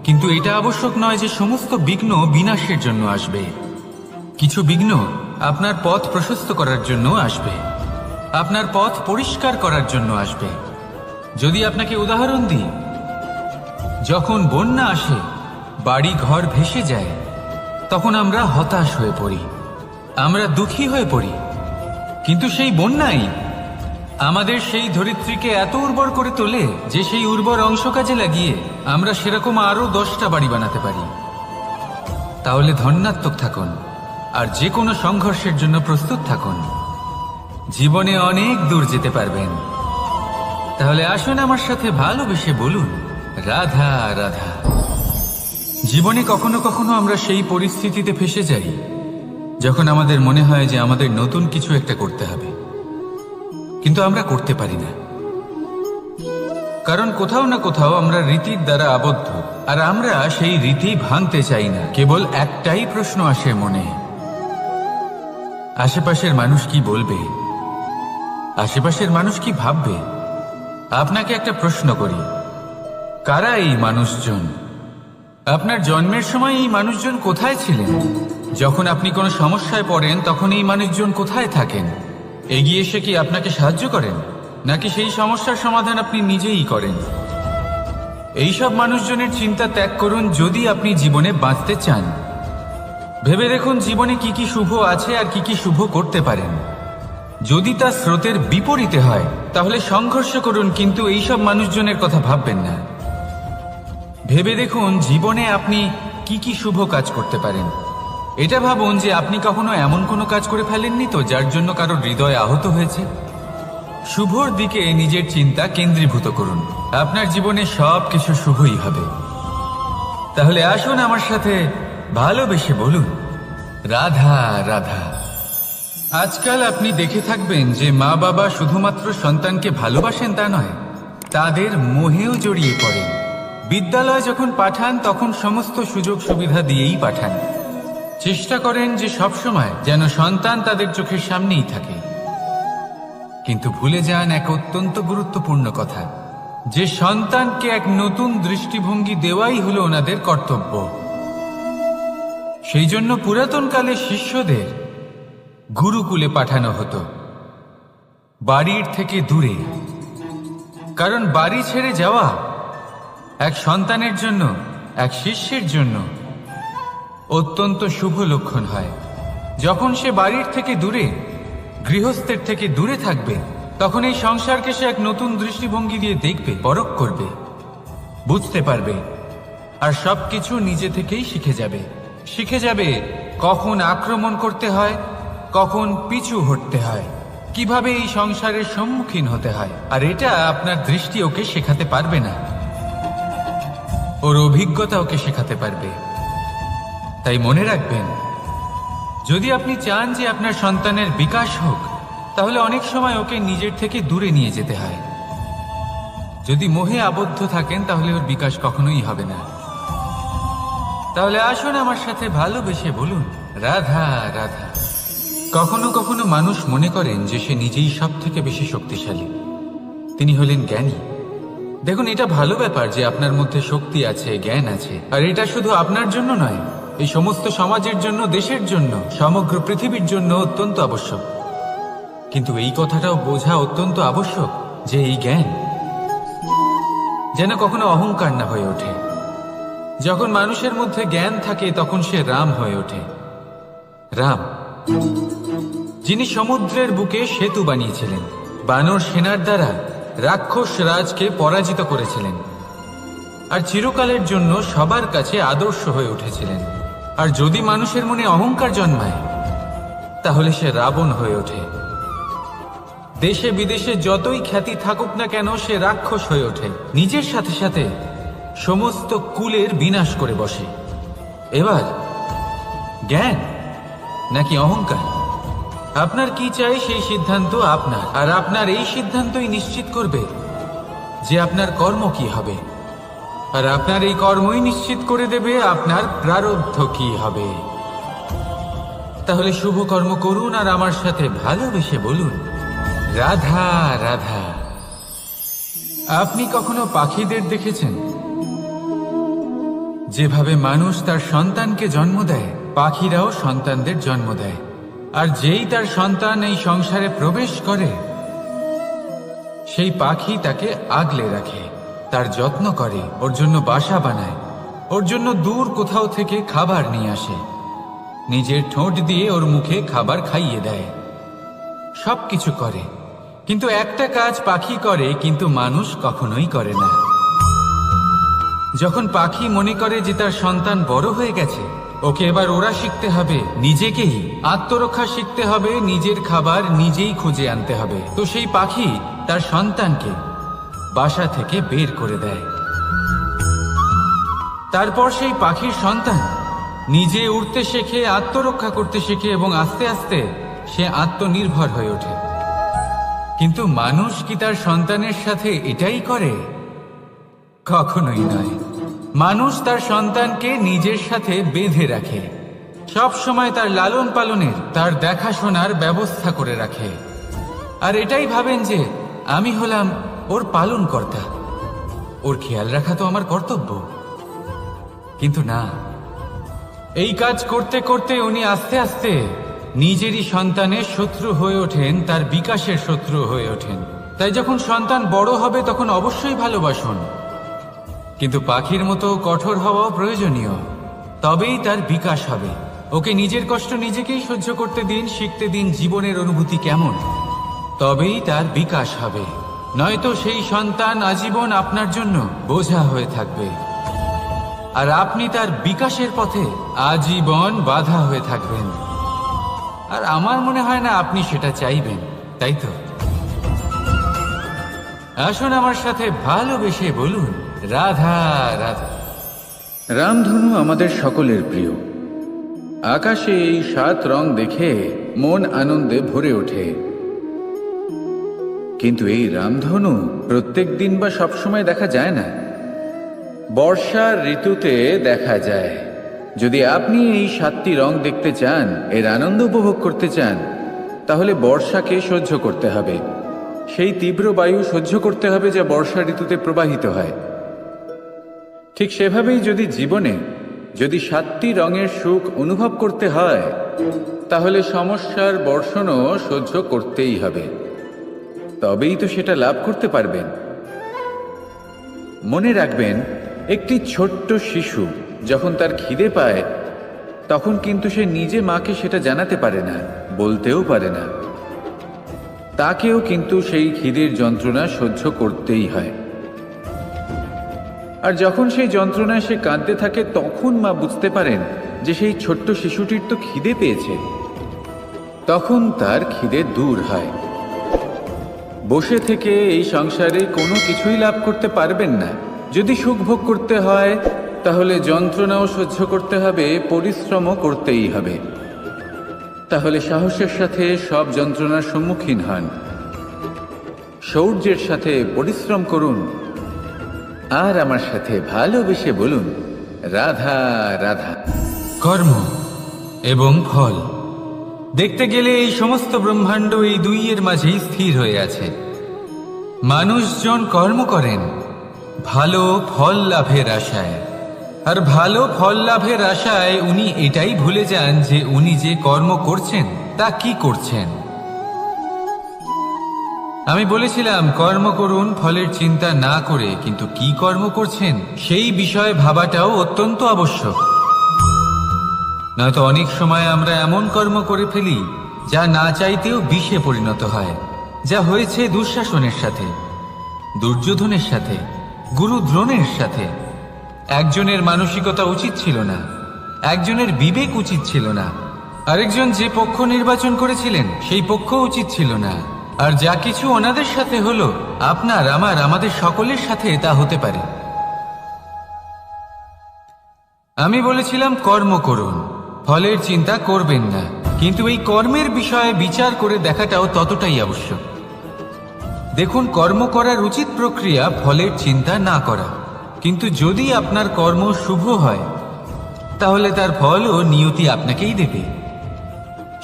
কিন্তু এটা আবশ্যক নয় যে সমস্ত বিঘ্ন বিনাশের জন্য আসবে। কিছু বিঘ্ন আপনার পথ প্রশস্ত করার জন্য আসবে, আপনার পথ পরিষ্কার করার জন্য আসবে। যদি আপনাকে উদাহরণ দিই, যখন বন্যা আসে, বাড়ি ঘর ভেসে যায়, তখন আমরা হতাশ হয়ে পড়ি, আমরা দুঃখী হয়ে পড়ি। কিন্তু সেই বন্যাই আমাদের সেই ধরিত্রীকে এত উর্বর করে তোলে যে সেই উর্বর অংশ কাজে লাগিয়ে আমরা সেরকম আরো 10টা বাড়ি বানাতে পারি। তাহলে ধন্যাত্মক থাকুন আর যে কোনো সংঘর্ষের জন্য প্রস্তুত থাকুন। জীবনে অনেক দূর যেতে পারবেন। তাহলে আসুন আমার সাথে ভালোবেসে বলুন, রাধা রাধা। জীবনে কখনো কখনো আমরা সেই পরিস্থিতিতে ফেসে যাই যখন আমাদের মনে হয় যে আমাদের নতুন কিছু একটা করতে হবে, কিন্তু আমরা করতে পারি না। কারণ কোথাও না কোথাও আমরা রীতির দ্বারা আবদ্ধ, আর আমরা সেই রীতি ভাঙতে চাই না। কেবল একটাই প্রশ্ন আসে মনে, আশেপাশের মানুষ কি বলবে, আশেপাশের মানুষ কি ভাববে। আপনাকে একটা প্রশ্ন করি, কারা এই মানুষজন? আপনার জন্মের সময় এই মানুষজন কোথায় ছিলেন? যখন আপনি কোনো সমস্যায় পড়েন, তখন এই মানুষজন কোথায় থাকেন? এগিয়ে এসে কি আপনাকে সাহায্য করেন, নাকি সেই সমস্যার সমাধান আপনি নিজেই করেন? এইসব মানুষজনের চিন্তা ত্যাগ করুন যদি আপনি জীবনে বাঁচতে চান। ভেবে দেখুন জীবনে কি কি শুভ আছে আর কি কি শুভ করতে পারেন। যদি তা স্রোতের বিপরীতে হয়, তাহলে সংঘর্ষ করুন, কিন্তু এইসব মানুষজনের কথা ভাববেন না। ভেবে দেখুন জীবনে আপনি কি কি শুভ কাজ করতে পারেন। এটা ভাবুন যে আপনি কখনো এমন কোনো কাজ করে ফেলেননি তো যার জন্য কারো হৃদয় আহত হয়েছে। শুভর দিকে নিজের চিন্তা কেন্দ্রীভূত করুন, আপনার জীবনে সব কিছু শুভই হবে। তাহলে আসুন আমার সাথে ভালোবেসে বলুন, রাধা রাধা। আজকাল আপনি দেখে থাকবেন যে মা বাবা শুধুমাত্র সন্তানকে ভালোবাসেন তা নয়, তাদের মোহেও জড়িয়ে পড়েন। বিদ্যালয় যখন পাঠান তখন সমস্ত সুযোগ সুবিধা দিয়েই পাঠান। চেষ্টা করেন যে সবসময় যেন সন্তান তাদের চোখের সামনেই থাকে। কিন্তু ভুলে যান এক অত্যন্ত গুরুত্বপূর্ণ কথা, যে সন্তানকে এক নতুন দৃষ্টিভঙ্গি দেওয়াই হলো ওনাদের কর্তব্য। সেই জন্য পুরাতন কালে শিষ্যদের গুরুকুলে পাঠানো হতো। বাড়ির থেকে দূরে। কারণ বাড়ি ছেড়ে যাওয়া এক সন্তানের জন্য, এক শিষ্যের জন্য অত্যন্ত শুভ লক্ষণ হয়। যখন সে বাড়ির থেকে দূরে, গৃহস্থের থেকে দূরে থাকবে, তখন এই সংসারকে সে এক নতুন দৃষ্টিভঙ্গি দিয়ে দেখবে, পরখ করবে, বুঝতে পারবে, আর সবকিছু নিজে থেকেই শিখে যাবে কখন আক্রমণ করতে হয়, কখন পিছু হটতে হয়, কিভাবে এই সংসারের সম্মুখীন হতে হয়। আর এটা আপনার দৃষ্টি ওকে শেখাতে পারবে না, ওর অভিজ্ঞতা ওকে শেখাতে পারবে। তাই মনে রাখবেন, যদি আপনি চান যে আপনার সন্তানের বিকাশ হোক, তাহলে অনেক সময় ওকে নিজের থেকে দূরে নিয়ে যেতে হয়। যদি মোহে আবদ্ধ থাকেন, তাহলে ওর বিকাশ কখনোই হবে না। তাহলে আসুন আমার সাথে ভালোবেসে বলুন, রাধা রাধা। কখনো কখনো মানুষ মনে করেন যে সে নিজেই সব থেকে বেশি শক্তিশালী, তিনি হলেন জ্ঞানী। দেখুন, এটা ভালো ব্যাপার যে আপনার মধ্যে শক্তি আছে, জ্ঞান আছে, আর এটা শুধু আপনার জন্য নয়, এই সমস্ত সমাজের জন্য, দেশের জন্য, সমগ্র পৃথিবীর জন্য অত্যন্ত আবশ্যক। কিন্তু এই কথাটাও বোঝা অত্যন্ত আবশ্যক যে এই জ্ঞান যেন কখনো অহংকার না হয়ে ওঠে। যখন মানুষের মধ্যে জ্ঞান থাকে, তখন সে রাম হয়ে ওঠে। রাম, যিনি সমুদ্রের বুকে সেতু বানিয়েছিলেন, বানর সেনার দ্বারা রাক্ষস রাজকে পরাজিত করেছিলেন, আর চিরকালের জন্য সবার কাছে আদর্শ হয়ে উঠেছিলেন। আর যদি মানুষের মনে অহংকার জন্মায়, তাহলে সে রাবণ হয়ে ওঠে। দেশে বিদেশে যতই খ্যাতি থাকুক না কেন, সে রাক্ষস হয়ে ওঠে, নিজের সাথে সাথে সমস্ত কুলের বিনাশ করে বসে। এবার জ্ঞান নাকি অহংকার, আপনার কি চাই সেই সিদ্ধান্ত আপনার, আর আপনার এই সিদ্ধান্তই নিশ্চিত করবে যে আপনার কর্ম কি হবে, আর আপনার এই কর্মই নিশ্চিত করে দেবে আপনার প্রারব্ধ কি হবে। তাহলে শুভ কর্ম করুন আর আমার সাথে ভালোবেসে বলুন, রাধা রাধা। আপনি কখনো পাখিদের দেখেছেন? যেভাবে মানুষ তার সন্তানকে জন্ম দেয়, পাখিরাও সন্তানদের জন্ম দেয়। আর যেই তার সন্তান এই সংসারে প্রবেশ করে, সেই পাখি তাকে আগলে রাখে, তার যত্ন করে, ওর জন্য বাসা বানায়, ওর জন্য দূর কোথাও থেকে খাবার নিয়ে আসে, নিজের ঠোঁট দিয়ে ওর মুখে খাবার খাইয়ে দেয়, সবকিছু করে। কিন্তু একটা কাজ পাখি করে, কিন্তু মানুষ কখনোই করে না। যখন পাখি মনে করে যে তার সন্তান বড় হয়ে গেছে, ওকে এবার ওরা শিখতে হবে, নিজেকেই আত্মরক্ষা শিখতে হবে, নিজের খাবার নিজেই খুঁজে আনতে হবে, তো সেই পাখি তার সন্তানকে বাসা থেকে বের করে দেয়। তারপর সেই পাখির সন্তান নিজে উড়তে শেখে, আত্মরক্ষা করতে শেখে, এবং আস্তে আস্তে সে আত্মনির্ভর হয়ে ওঠে। কিন্তু মানুষ কি তার সন্তানের সাথে এটাই করে? কখনোই নয়। মানুষ তার সন্তানকে নিজের সাথে বেঁধে রাখে, সব সময় তার লালন পালনের, তার দেখাশোনার ব্যবস্থা করে রাখে, আর এটাই ভাবেন যে আমি হলাম ওর পালনকর্তা, ওর খেয়াল রাখা তো আমার কর্তব্য। কিন্তু না, এই কাজ করতে করতে উনি আস্তে আস্তে নিজেরই সন্তানের শত্রু হয়ে ওঠেন, তার বিকাশের শত্রু হয়ে ওঠেন। তাই যখন সন্তান বড় হবে, তখন অবশ্যই ভালোবাসুন, কিন্তু পাখির মতো কঠোর হওয়াও প্রয়োজনীয়, তবেই তার বিকাশ হবে। ওকে নিজের কষ্ট নিজেকেই সহ্য করতে দিন, শিখতে দিন জীবনের অনুভূতি কেমন, তবেই তার বিকাশ হবে। নয়তো সেই সন্তান আজীবন আপনার জন্য বোঝা হয়ে থাকবে, আর আপনি তার বিকাশের পথে আজীবন বাধা হয়ে থাকবেন। আর আমার মনে হয় না আপনি সেটা চাইবেন, তাই তো? আসুন আমার সাথে ভালোবেসে বলুন, রাধা রাধা। রামধনু আমাদের সকলের প্রিয়। আকাশে এই 7 রং দেখে মন আনন্দে ভরে ওঠে। কিন্তু এই রামধনু প্রত্যেক দিন বা সবসময় দেখা যায় না, বর্ষার ঋতুতে দেখা যায়। যদি আপনি এই 7টি রং দেখতে চান, এর আনন্দ উপভোগ করতে চান, তাহলে বর্ষাকে সহ্য করতে হবে, সেই তীব্র বায়ু সহ্য করতে হবে যা বর্ষা ঋতুতে প্রবাহিত হয়। ঠিক সেভাবেই যদি জীবনে 7টি রঙের সুখ অনুভব করতে হয়, তাহলে সমস্যার বর্ষণও সহ্য করতেই হবে। তবেই তো সেটা লাভ করতে পারবেন। মনে রাখবেন, একটি ছোট্ট শিশু যখন তার খিদে পায় তখন কিন্তু সে নিজে মাকে সেটা জানাতে পারে না, বলতেও পারে না। তাকেও কিন্তু সেই খিদের যন্ত্রণা সহ্য করতেই হয়। আর যখন সেই যন্ত্রণায় সে কাঁদতে থাকে তখন মা বুঝতে পারেন যে সেই ছোট্ট শিশুটির তো খিদে পেয়েছে। তখন তার খিদে দূর হয়। বসে থেকে এই সংসারে কোনো কিছুই লাভ করতে পারবেন না। যদি সুখ ভোগ করতে হয় তাহলে যন্ত্রণাও সহ্য করতে হবে, পরিশ্রমও করতেই হবে। তাহলে সাহসের সাথে সব যন্ত্রণার সম্মুখীন হন, শৌর্যের সাথে পরিশ্রম করুন, আর আমার সাথে ভালোবেসে বলুন, রাধা রাধা। কর্ম এবং ফল, দেখতে গেলে এই সমস্ত ব্রহ্মাণ্ড এই দুইয়ের মাঝেই স্থির হয়ে আছে। মানুষজন কর্ম করেন ভালো ফল লাভের আশায়, আর ভালো ফল লাভের আশায় উনি এটাই ভুলে যান যে উনি যে কর্ম করছেন তা কি করছেন। আমি বলেছিলাম কর্ম করুন ফলের চিন্তা না করে, কিন্তু কি কর্ম করছেন সেই বিষয়ে ভাবাটাও অত্যন্ত আবশ্যক। নয়তো অনেক সময় আমরা এমন কর্ম করে ফেলি যা না চাইতেও বিষে পরিণত হয়, যা হয়েছে দুঃশাসনের সাথে, দুর্যোধনের সাথে, গুরু দ্রোণের সাথে। একজনের মানসিকতা উচিত ছিল না, একজনের বিবেক উচিত ছিল না, আরেকজন যে পক্ষ নির্বাচন করেছিলেন সেই পক্ষ উচিত ছিল না। আর যা কিছু ওনাদের সাথে হলো, আপনার আমার আমাদের সকলের সাথে তা হতে পারে। আমি বলেছিলাম কর্ম করুন, ফলের চিন্তা করবেন না, কিন্তু এই কর্মের বিষয়ে বিচার করে দেখাটাও ততটাই আবশ্যক। দেখুন, কর্ম করার উচিত প্রক্রিয়া ফলের চিন্তা না করা, কিন্তু যদি আপনার কর্ম শুভ হয় তাহলে তার ফলও নিয়তি আপনাকেই দেবে।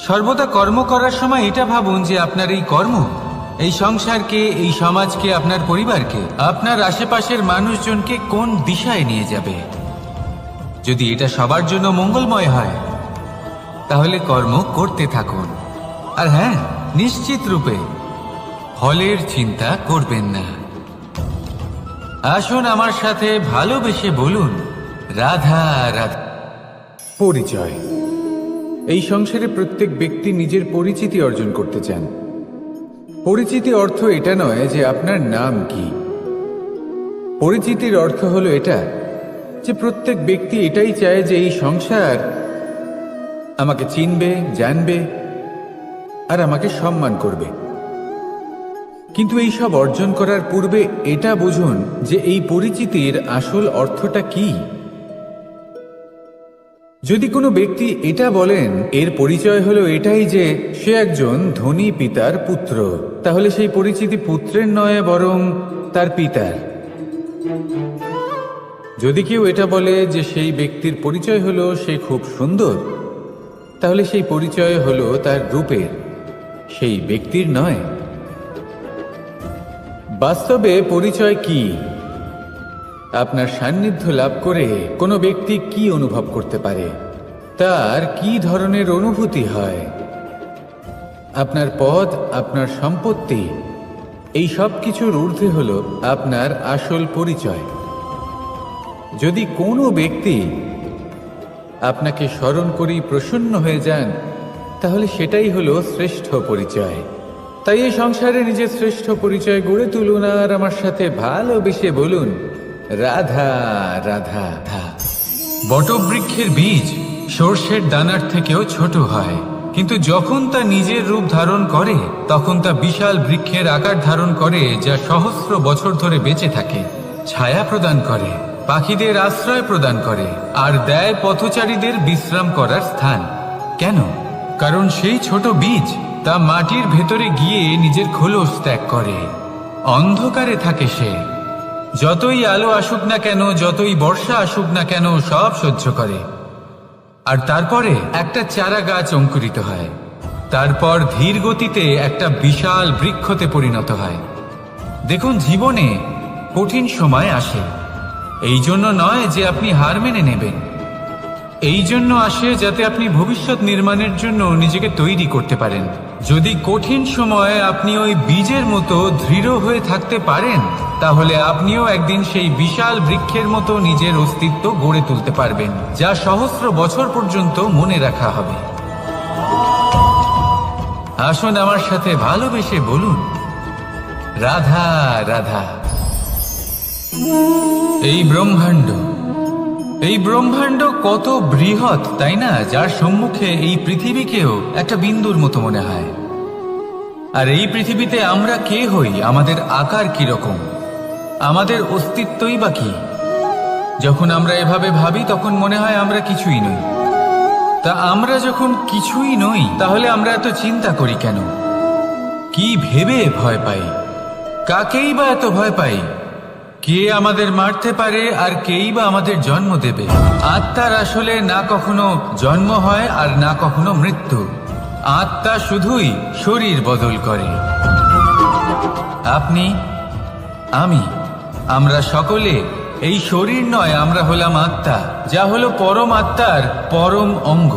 সর্বদা কর্ম করার সময় এটা ভাবুন যে আপনার এই কর্ম এই সংসারকে, এই সমাজকে, আপনার পরিবারকে, আপনার আশেপাশের মানুষজনকে কোন দিশায় নিয়ে যাবে। যদি এটা সবার জন্য মঙ্গলময় হয় তাহলে কর্ম করতে থাকুন। আর হ্যাঁ, নিশ্চিত রূপে ফলের চিন্তা করবেন না। আসুন আমার সাথে ভালোবেসে বলুন, রাধা রাধা। পরিচয়। এই সংসারে প্রত্যেক ব্যক্তি নিজের পরিচিতি অর্জন করতে চান। পরিচিতি অর্থ এটা নয় যে আপনার নাম কি। পরিচিতির অর্থ হলো এটা যে প্রত্যেক ব্যক্তি এটাই চায় যে এই সংসার আমাকে চিনবে, জানবে আর আমাকে সম্মান করবে। কিন্তু এই সব অর্জন করার পূর্বে এটা বুঝুন যে এই পরিচিতির আসল অর্থটা কি। যদি কোনো ব্যক্তি এটা বলেন এর পরিচয় হলো এটাই যে সে একজন ধনী পিতার পুত্র, তাহলে সেই পরিচিতি পুত্রের নয় বরং তার পিতার। যদি কেউ এটা বলে যে সেই ব্যক্তির পরিচয় হলো সে খুব সুন্দর, তাহলে সেই পরিচয় হলো তার রূপের, সেই ব্যক্তির নয়। বাস্তবে পরিচয় কি? আপনার সান্নিধ্য লাভ করে কোনো ব্যক্তি কি অনুভব করতে পারে, তার কি ধরনের অনুভূতি হয়, আপনার পদ, আপনার সম্পত্তি, এই সব কিছুর ঊর্ধ্বে হলো আপনার আসল পরিচয়। যদি কোনো ব্যক্তি আপনাকে স্মরণ করেই প্রসন্ন হয়ে যান তাহলে সেটাই হলো শ্রেষ্ঠ পরিচয়। তাই এই সংসারে নিজের শ্রেষ্ঠ পরিচয় গড়ে তুলুন আর আমার সাথে ভালোবেসে বলুন, রাধা রাধা। বটবৃক্ষের বীজ সর্ষের দানার থেকেও ছোট হয়, কিন্তু যখন তা নিজের রূপ ধারণ করে তখন তা বিশাল বৃক্ষের আকার ধারণ করে, যা সহস্র বছর ধরে বেঁচে থাকে, ছায়া প্রদান করে, পাখিদের আশ্রয় প্রদান করে, আর দেয় পথচারীদের বিশ্রাম করার স্থান। কেন? কারণ সেই ছোট বীজ তা মাটির ভেতরে গিয়ে নিজের খোলস ত্যাগ করে। অন্ধকারে থাকে সে, যতই আলো আসুক না কেন, যতই বর্ষা আসুক না কেন, সব সহ্য করে। আর তারপরে একটা চারা গাছ অঙ্কুরিত হয়, তারপর ধীর গতিতে একটা বিশাল বৃক্ষতে পরিণত হয়। দেখুন, জীবনে কঠিন সময় আসে, এই জন্য নয় যে আপনি হার মেনে নেবেন, এই জন্য আসে যাতে আপনি ভবিষ্যৎ নির্মাণের জন্য নিজেকে তৈরি করতে পারেন, যদি কঠিন সময়ে আপনি ওই বীজের মতো দৃঢ় হয়ে থাকতে পারেন, তাহলে আপনিও একদিন সেই বিশাল বৃক্ষের মতো নিজের অস্তিত্ব গড়ে তুলতে পারবেন, যা সহস্র বছর পর্যন্ত মনে রাখা হবে। আসুন আমার সাথে ভালোবেসে বলুন, রাধা রাধা। এই ব্রহ্মাণ্ড কত বৃহৎ, তাই না? যার সম্মুখে এই পৃথিবীকেও একটা বিন্দুর মতো মনে হয়। আর এই পৃথিবীতে আমরা কে হই, আমাদের আকার কি রকম, আমাদের অস্তিত্বই বা কি? যখন আমরা এভাবে ভাবি তখন মনে হয় আমরা কিছুই নই। তা আমরা যখন কিছুই নই, তাহলে আমরা এত চিন্তা করি কেন? কি ভেবে ভয় পাই? কাকেই বা এত ভয় পাই? কে আমাদের মারতে পারে আর কেই বা আমাদের জন্ম দেবে? আত্মার আসলে না কখনো জন্ম হয় আর না কখনো মৃত্যু। আত্মা শুধুই শরীর বদল করে। আপনি, আমি, আমরা সকলে এই শরীর নয়, আমরা হলাম আত্মা, যা হলো পরম আত্মার পরম অঙ্গ।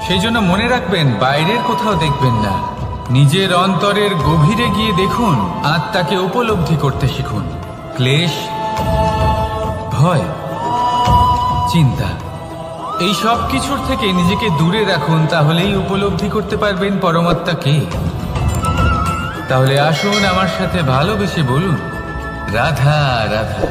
সেই জন্য মনে রাখবেন, বাইরের কোথাও দেখবেন না, নিজের অন্তরের গভীরে গিয়ে দেখুন, আত্মাকে উপলব্ধি করতে শিখুন। ক্লেশ, ভয়, চিন্তা, এই সব কিছুর থেকে নিজেকে দূরে রাখুন, তাহলেই উপলব্ধি করতে পারবেন পরমাত্মাকে। তাহলে আসুন আমার সাথে ভালোবেসে বলুন, রাধা রাধা।